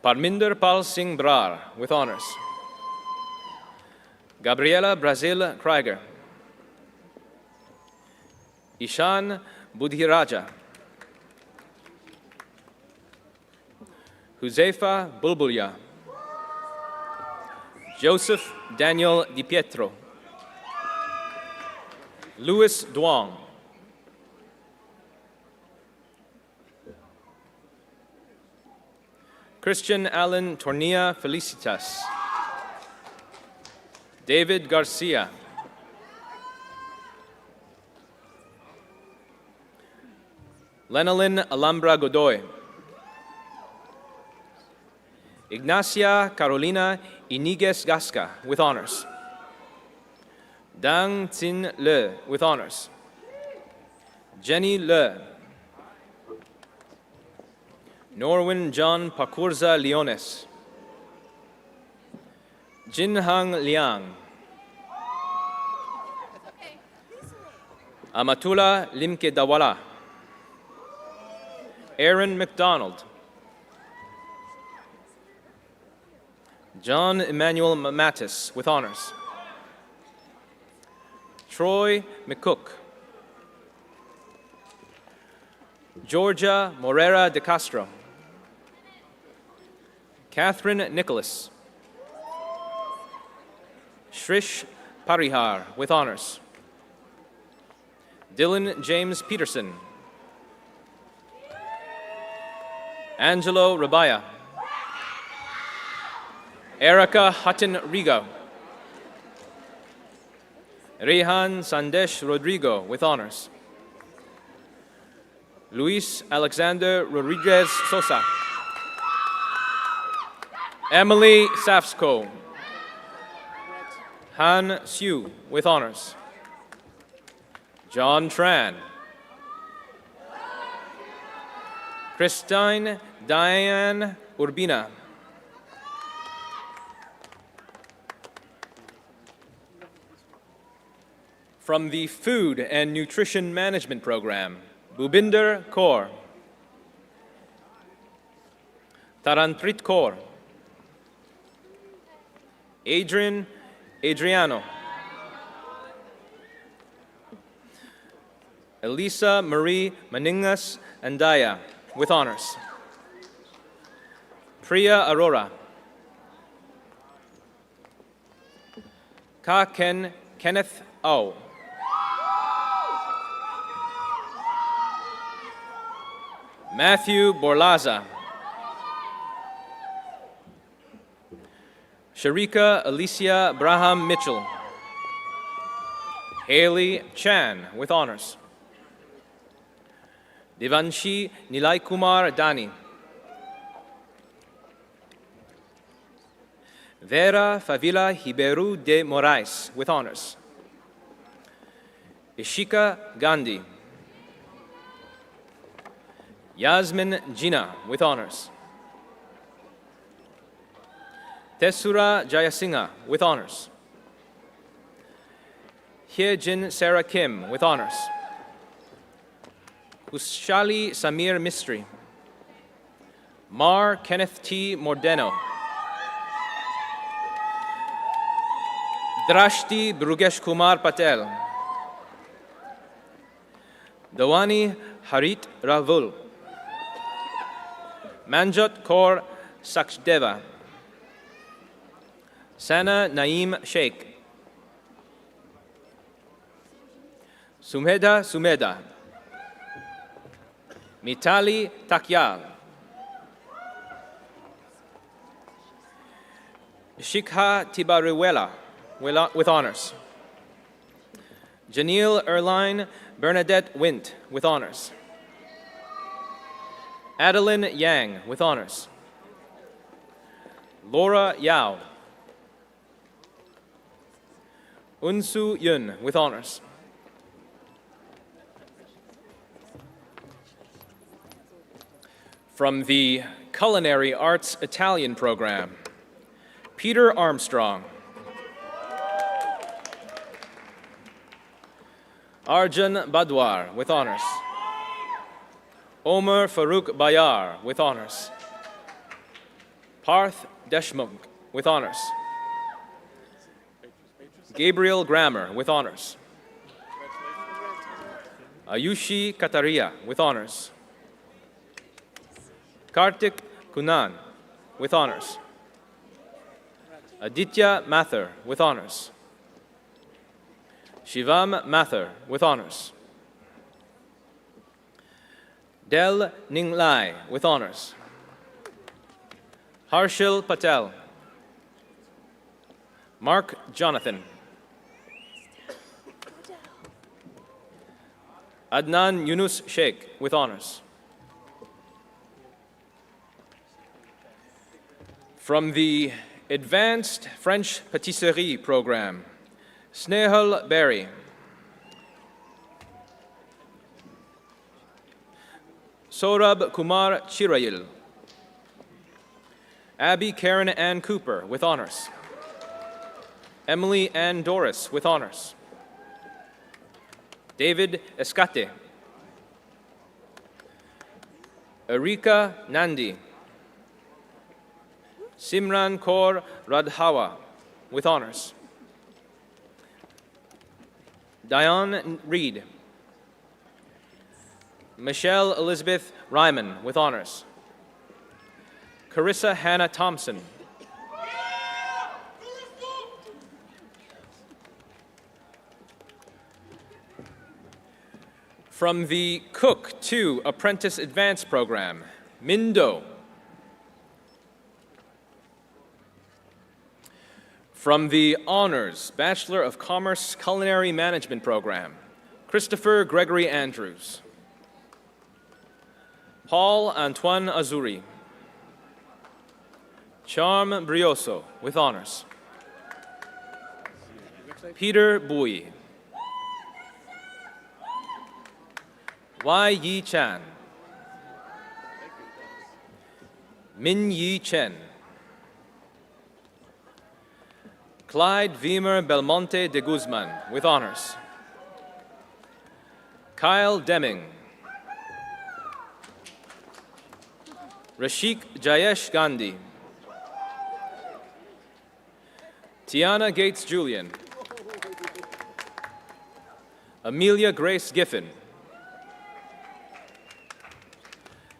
Parminder Pal Singh Brar with honors. Gabriela Brazil Krieger. Ishan Budhiraja. Huzaifa Bulbulya. Joseph Daniel Di Pietro. Louis Duong. Christian Allen Tornia Felicitas. David Garcia. Lenalyn Alhambra Godoy. Ignacia Carolina Iniguez Gasca with honors. Dang Tin Le with honors. Jenny Le. Norwin John Pakurza Leones. Jin Hang Liang. Amatula Limke Dawala. Aaron McDonald. John Emmanuel Mattis with honors. Troy McCook. Georgia Morera de Castro. Catherine Nicholas. Shrish Parihar with honors. Dylan James Peterson. Angelo Rabaya. Erica Hutton Rigo. Rehan Sandesh Rodrigo with honors. Luis Alexander Rodriguez Sosa. Emily Safsko. Han Siu with honors. John Tran. Christine Diane Urbina. From the Food and Nutrition Management Program, Bhupinder Kaur. Tarantrit Kaur. Adriano. Elisa Marie Maningas Andaya with honors. Priya Arora. Ka Ken Kenneth Au. Matthew Borlaza. Sharika Alicia Braham Mitchell. Haley Chan with honors. Devanshi Nilay Kumar Dani. Vera Favila Hiberu de Moraes with honors. Ishika Gandhi. Yasmin Jina with honors. Tesura Jayasingha with honors. Hyejin Sarah Kim with honors. Ushali Samir Mistry. Mar Kenneth T. Mordeno. Drashti Brugesh Kumar Patel. Dawani Harit Ravul. Manjot Kaur Sakhdeva. Sana Naeem Sheikh. Sumeda Sumeda. Mitali Takyal. Shikha Tibariwela with honors. Janelle Erline Bernadette Wint with honors. Adeline Yang with honors. Laura Yao. Unsu Yun with honors. From the Culinary Arts Italian program, Peter Armstrong. Arjun Badwar with honors. Omer Farouk Bayar with honors. Parth Deshmukh with honors. Gabriel Grammer with honors. Ayushi Kataria with honors. Kartik Kunan with honors. Aditya Mathur with honors. Shivam Mathur with honors. Del Ninglai with honors. Harshil Patel. Mark Jonathan. Adnan Yunus Sheikh with honors. From the Advanced French Patisserie program, Snehal Berry. Saurabh Kumar Chirayil. Abby Karen Ann Cooper with honors. Emily Ann Doris with honors. David Escate. Erika Nandi. Simran Kaur Radhawa with honors. Diane Reed. Michelle Elizabeth Ryman with honors. Carissa Hannah Thompson. From the Cook to Apprentice Advance program, Mindo. From the Honors Bachelor of Commerce Culinary Management program, Christopher Gregory Andrews. Paul Antoine Azuri. Charm Brioso with honors. Peter Bui. Wai Yi Chan. Min Yi Chen. Clyde Weimer Belmonte de Guzman with honors. Kyle Deming. Rashik Jayesh Gandhi. Tiana Gates Julian. Amelia Grace Giffen.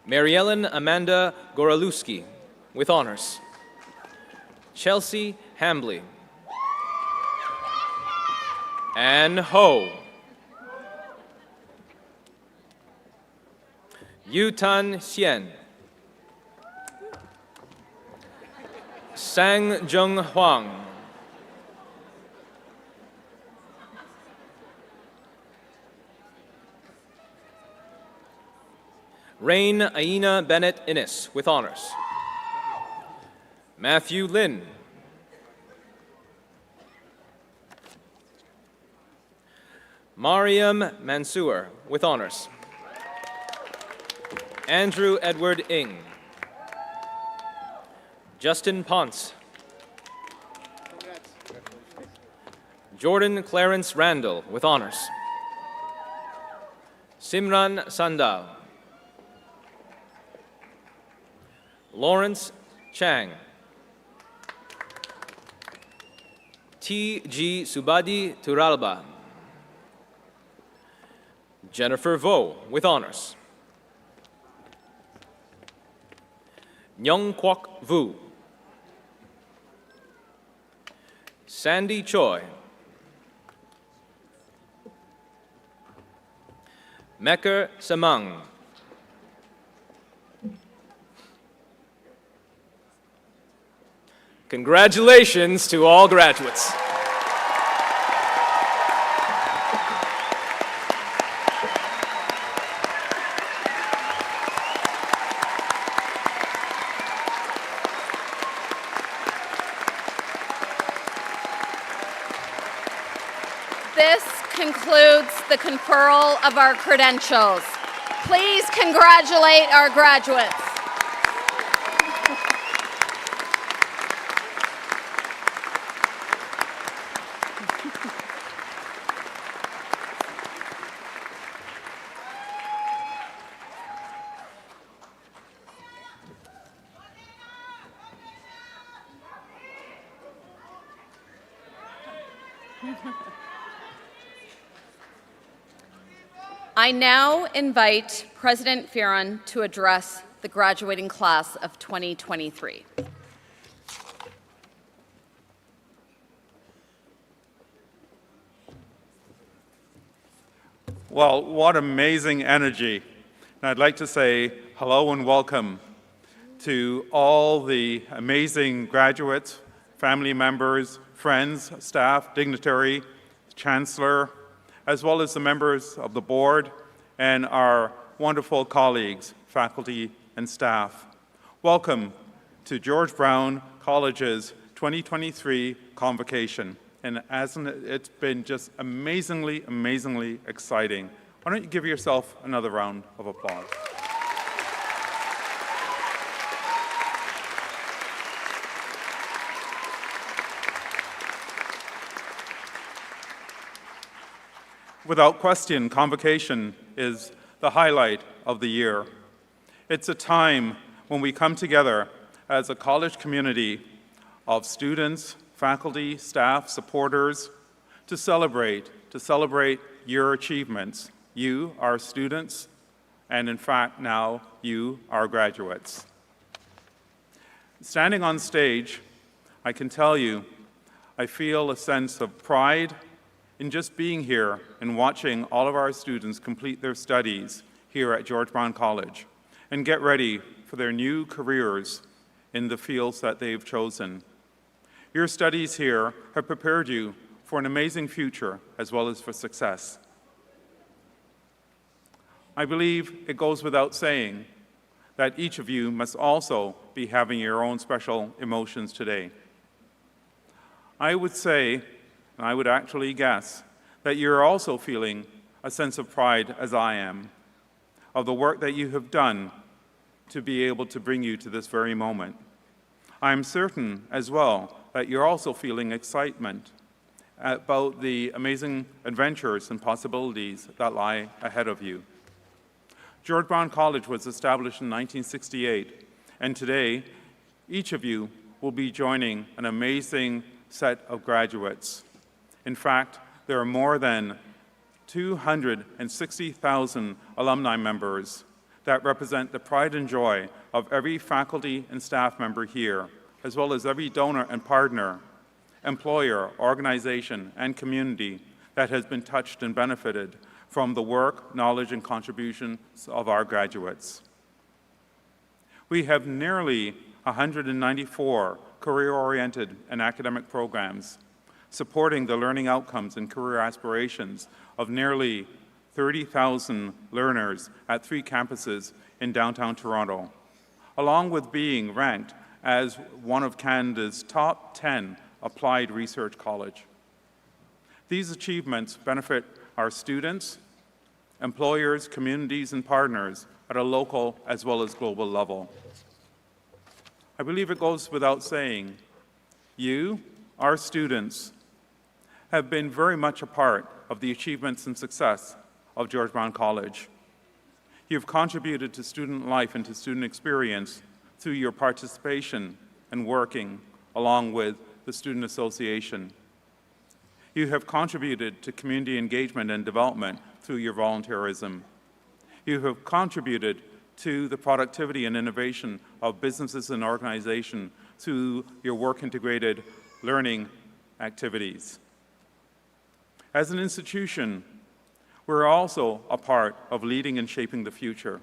Mary Ellen Amanda Goralewski with honors. Chelsea Hambley. Ann Ho. Yutan Xian. Sang Jung Huang. Rain Aina Bennett Innes with honors. Matthew Lin. Mariam Mansour with honors. Andrew Edward Ng. Justin Ponce. Jordan Clarence Randall with honors. Simran Sandal. Lawrence Chang. T.G. Subadi Turalba. Jennifer Vo with honors. Nyong Kwok Vu. Sandy Choi. Mekker Samang. Congratulations to all graduates. This concludes the conferral of our credentials. Please congratulate our graduates. I now invite President Fearon to address the graduating class of 2023. Well, what amazing energy. And I'd like to say hello and welcome to all the amazing graduates, family members, friends, staff, dignitary, Chancellor, as well as the members of the board and our wonderful colleagues, faculty and staff. Welcome to George Brown College's 2023 Convocation. And it's been just amazingly, amazingly exciting. Why don't you give yourself another round of applause? Without question, Convocation is the highlight of the year. It's a time when we come together as a college community of students, faculty, staff, supporters, to celebrate your achievements. You, our students, and in fact now, you, our graduates. Standing on stage, I can tell you, I feel a sense of pride in just being here and watching all of our students complete their studies here at George Brown College and get ready for their new careers in the fields that they've chosen. Your studies here have prepared you for an amazing future as well as for success. I believe it goes without saying that each of you must also be having your own special emotions today. I would say, and I would actually guess, that you're also feeling a sense of pride, as I am, of the work that you have done to be able to bring you to this very moment. I'm certain as well that you're also feeling excitement about the amazing adventures and possibilities that lie ahead of you. George Brown College was established in 1968, and today, each of you will be joining an amazing set of graduates. In fact, there are more than 260,000 alumni members that represent the pride and joy of every faculty and staff member here, as well as every donor and partner, employer, organization, and community that has been touched and benefited from the work, knowledge, and contributions of our graduates. We have nearly 194 career-oriented and academic programs supporting the learning outcomes and career aspirations of nearly 30,000 learners at 3 campuses in downtown Toronto, along with being ranked as one of Canada's top 10 applied research college. These achievements benefit our students, employers, communities, and partners at a local as well as global level. I believe it goes without saying, you, our students, have been very much a part of the achievements and success of George Brown College. You've contributed to student life and to student experience through your participation and working along with the Student Association. You have contributed to community engagement and development through your volunteerism. You have contributed to the productivity and innovation of businesses and organizations through your work-integrated learning activities. As an institution, we're also a part of leading and shaping the future.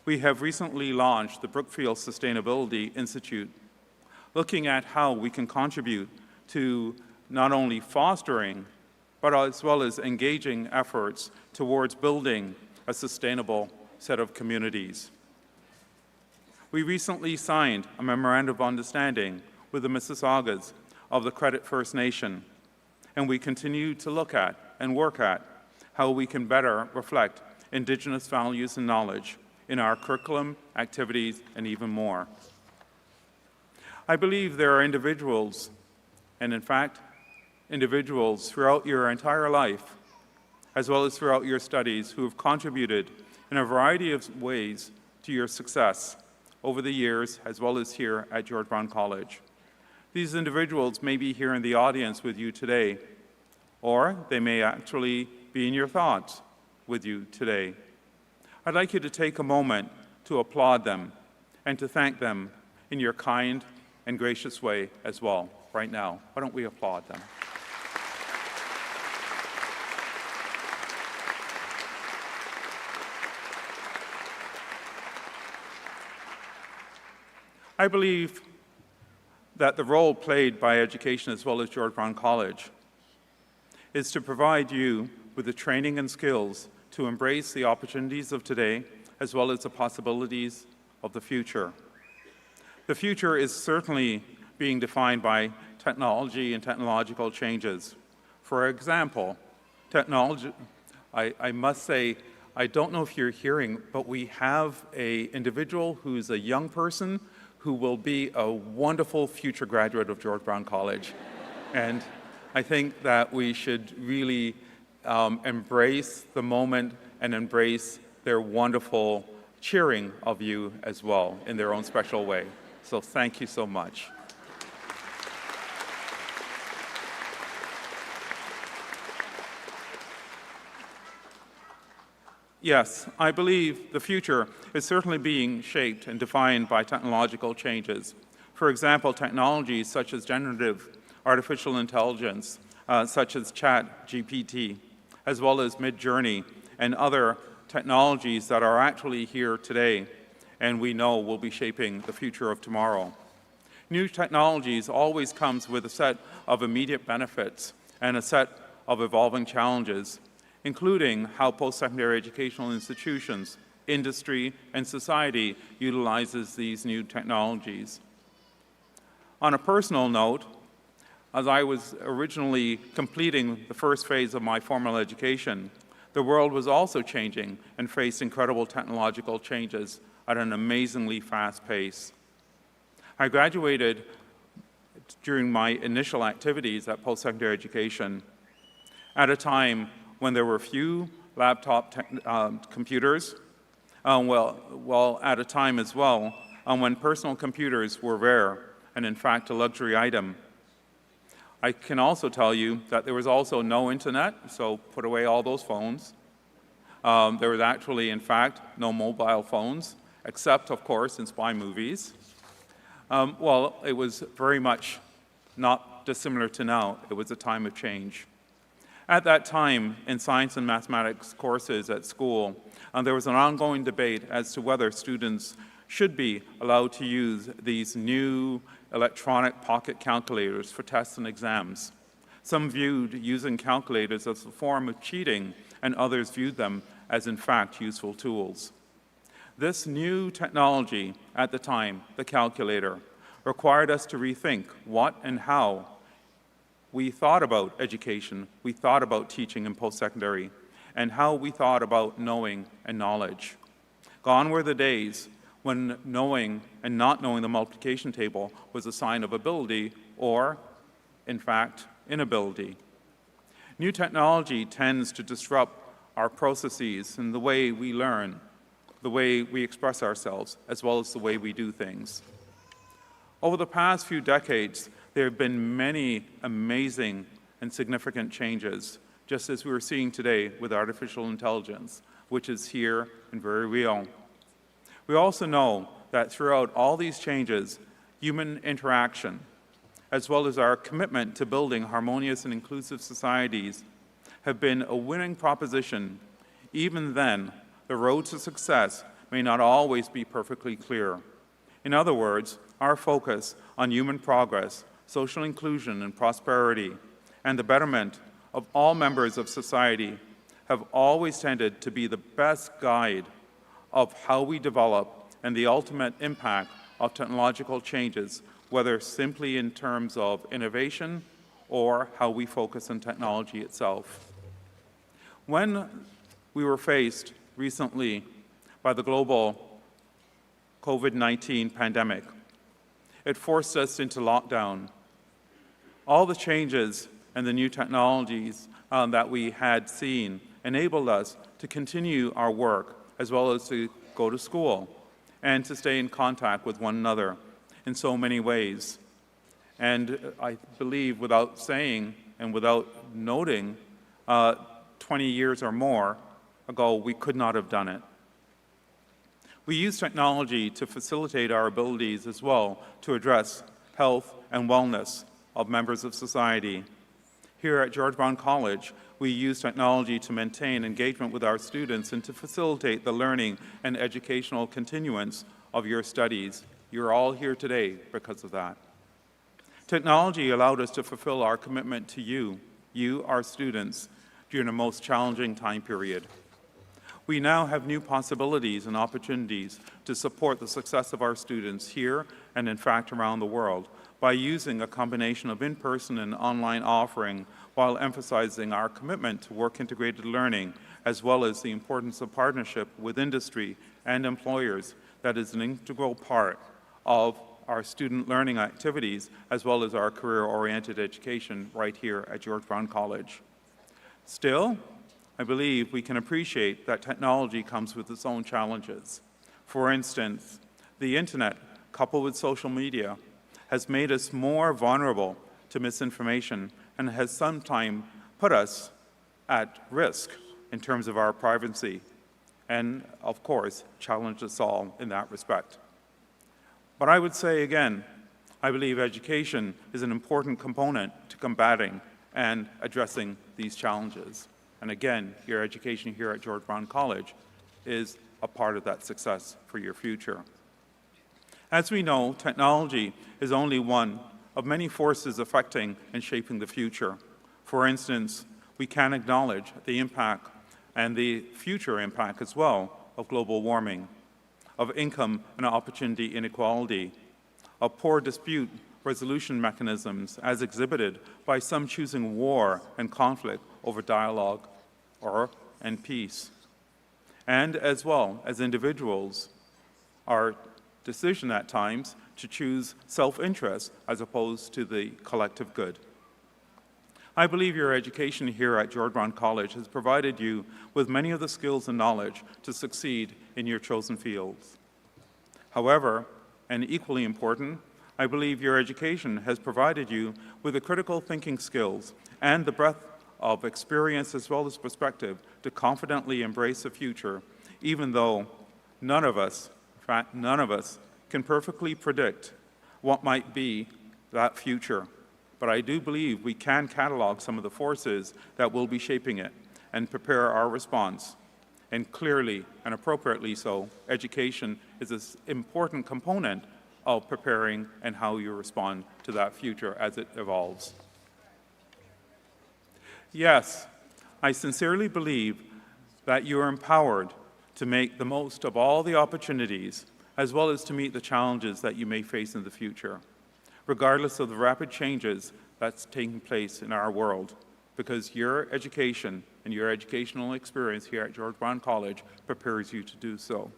We have recently launched the Brookfield Sustainability Institute, looking at how we can contribute to not only fostering, but as well as engaging efforts towards building a sustainable set of communities. We recently signed a memorandum of understanding with the Mississaugas of the Credit First Nation, and we continue to look at and work at how we can better reflect Indigenous values and knowledge in our curriculum, activities, and even more. I believe there are individuals, and in fact, individuals throughout your entire life, as well as throughout your studies, who have contributed in a variety of ways to your success over the years, as well as here at George Brown College. These individuals may be here in the audience with you today, or they may actually be in your thoughts with you today. I'd like you to take a moment to applaud them and to thank them in your kind and gracious way as well, right now. Why don't we applaud them? I believe that the role played by education as well as George Brown College is to provide you with the training and skills to embrace the opportunities of today as well as the possibilities of the future. The future is certainly being defined by technology and technological changes. For example, technology, I must say, I don't know if you're hearing, but we have an individual who's a young person who will be a wonderful future graduate of George Brown College. And I think that we should really embrace the moment and embrace their wonderful cheering of you as well in their own special way. So thank you so much. Yes, I believe the future is certainly being shaped and defined by technological changes. For example, technologies such as generative artificial intelligence, such as ChatGPT, as well as Midjourney and other technologies that are actually here today and we know will be shaping the future of tomorrow. New technologies always comes with a set of immediate benefits and a set of evolving challenges, including how post-secondary educational institutions, industry, and society utilizes these new technologies. On a personal note, as I was originally completing the first phase of my formal education, the world was also changing and faced incredible technological changes at an amazingly fast pace. I graduated during my initial activities at post-secondary education at a time when there were few laptop computers, at a time as well when personal computers were rare and in fact a luxury item. I can also tell you that there was also no internet, so put away all those phones. There was actually, in fact, no mobile phones, except, of course, in spy movies. Well, it was very much not dissimilar to now. It was a time of change. At that time, in science and mathematics courses at school, there was an ongoing debate as to whether students should be allowed to use these new electronic pocket calculators for tests and exams. Some viewed using calculators as a form of cheating, and others viewed them as, in fact, useful tools. This new technology at the time, the calculator, required us to rethink what and how we thought about education, we thought about teaching in post-secondary, and how we thought about knowing and knowledge. Gone were the days when knowing and not knowing the multiplication table was a sign of ability or, in fact, inability. New technology tends to disrupt our processes and the way we learn, the way we express ourselves, as well as the way we do things. Over the past few decades, there have been many amazing and significant changes, just as we are seeing today with artificial intelligence, which is here and very real. We also know that throughout all these changes, human interaction, as well as our commitment to building harmonious and inclusive societies, have been a winning proposition. Even then, the road to success may not always be perfectly clear. In other words, our focus on human progress, social inclusion and prosperity, and the betterment of all members of society have always tended to be the best guide of how we develop and the ultimate impact of technological changes, whether simply in terms of innovation or how we focus on technology itself. When we were faced recently by the global COVID-19 pandemic, it forced us into lockdown. All the changes and the new technologies that we had seen enabled us to continue our work as well as to go to school and to stay in contact with one another in so many ways. And I believe, without saying and without noting, 20 years or more ago, we could not have done it. We use technology to facilitate our abilities as well to address health and wellness of members of society. Here at George Brown College, we use technology to maintain engagement with our students and to facilitate the learning and educational continuance of your studies. You're all here today because of that. Technology allowed us to fulfill our commitment to you, our students, during a most challenging time period. We now have new possibilities and opportunities to support the success of our students here and, in fact, around the world by using a combination of in-person and online offering while emphasizing our commitment to work-integrated learning as well as the importance of partnership with industry and employers that is an integral part of our student learning activities as well as our career-oriented education right here at George Brown College. Still, I believe we can appreciate that technology comes with its own challenges. For instance, the internet, coupled with social media, has made us more vulnerable to misinformation and has sometimes put us at risk in terms of our privacy and, of course, challenged us all in that respect. But I would say again, I believe education is an important component to combating and addressing these challenges. And again, your education here at George Brown College is a part of that success for your future. As we know, technology is only one of many forces affecting and shaping the future. For instance, we can acknowledge the impact and the future impact as well of global warming, of income and opportunity inequality, of poor dispute resolution mechanisms as exhibited by some choosing war and conflict over dialogue and peace, and as well as individuals, our decision at times to choose self-interest as opposed to the collective good. I believe your education here at George Brown College has provided you with many of the skills and knowledge to succeed in your chosen fields. However, and equally important, I believe your education has provided you with the critical thinking skills and the breadth of experience as well as perspective to confidently embrace the future, even though none of us, in fact, none of us, can perfectly predict what might be that future. But I do believe we can catalog some of the forces that will be shaping it and prepare our response. And clearly and appropriately so, education is an important component of preparing and how you respond to that future as it evolves. Yes, I sincerely believe that you are empowered to make the most of all the opportunities as well as to meet the challenges that you may face in the future, regardless of the rapid changes that's taking place in our world, because your education and your educational experience here at George Brown College prepares you to do so.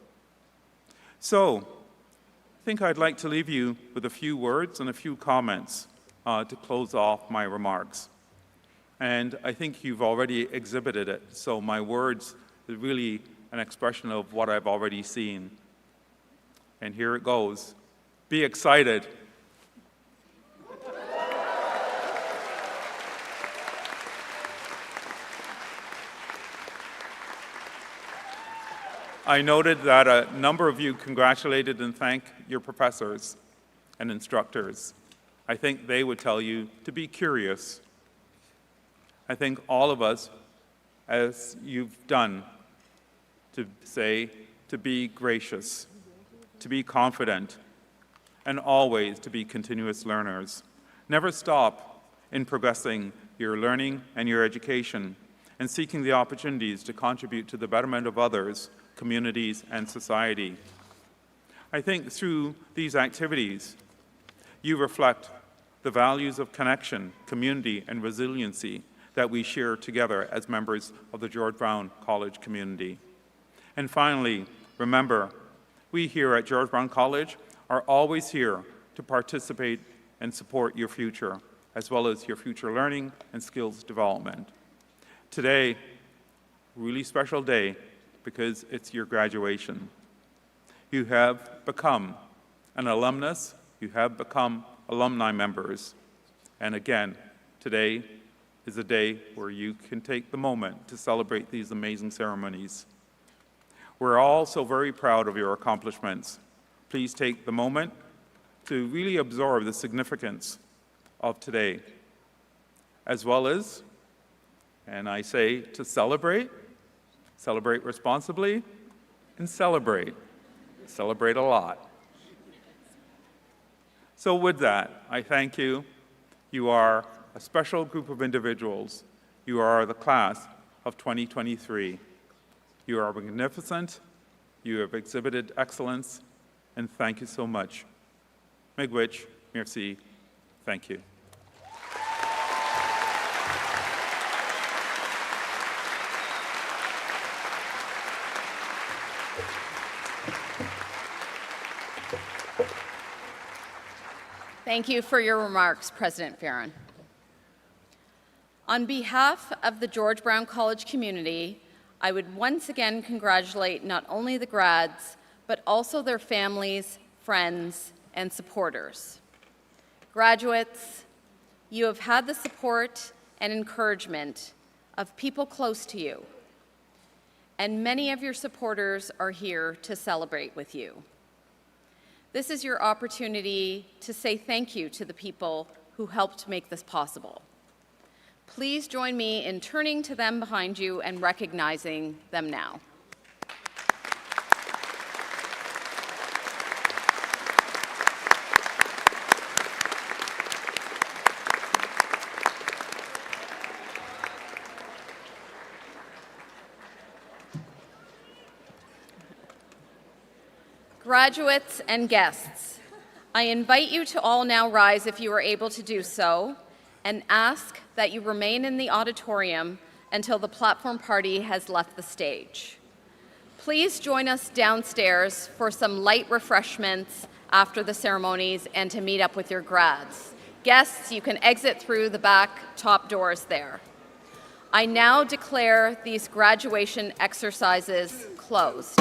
So, I think I'd like to leave you with a few words and a few comments to close off my remarks. And I think you've already exhibited it, so my words are really an expression of what I've already seen. And here it goes. Be excited. I noted that a number of you congratulated and thanked your professors and instructors. I think they would tell you to be curious. I think all of us, as you've done, to say to be gracious, to be confident, and always to be continuous learners. Never stop in progressing your learning and your education and seeking the opportunities to contribute to the betterment of others, communities, and society. I think through these activities, you reflect the values of connection, community, and resiliency that we share together as members of the George Brown College community. And finally, remember, we here at George Brown College are always here to participate and support your future, as well as your future learning and skills development. Today, really special day because it's your graduation. You have become an alumnus, you have become alumni members. And again, today is a day where you can take the moment to celebrate these amazing ceremonies. We're all so very proud of your accomplishments. Please take the moment to really absorb the significance of today, as well as, and I say to celebrate responsibly, and celebrate a lot. So with that, I thank you. You are a special group of individuals. You are the class of 2023. You are magnificent. You have exhibited excellence, and thank you so much. Miigwech, merci, thank you. Thank you for your remarks, President Farron. On behalf of the George Brown College community, I would once again congratulate not only the grads, but also their families, friends, and supporters. Graduates, you have had the support and encouragement of people close to you, and many of your supporters are here to celebrate with you. This is your opportunity to say thank you to the people who helped make this possible. Please join me in turning to them behind you and recognizing them now. Graduates and guests, I invite you to all now rise if you are able to do so, and ask that you remain in the auditorium until the platform party has left the stage. Please join us downstairs for some light refreshments after the ceremonies and to meet up with your grads. Guests, you can exit through the back top doors there. I now declare these graduation exercises closed.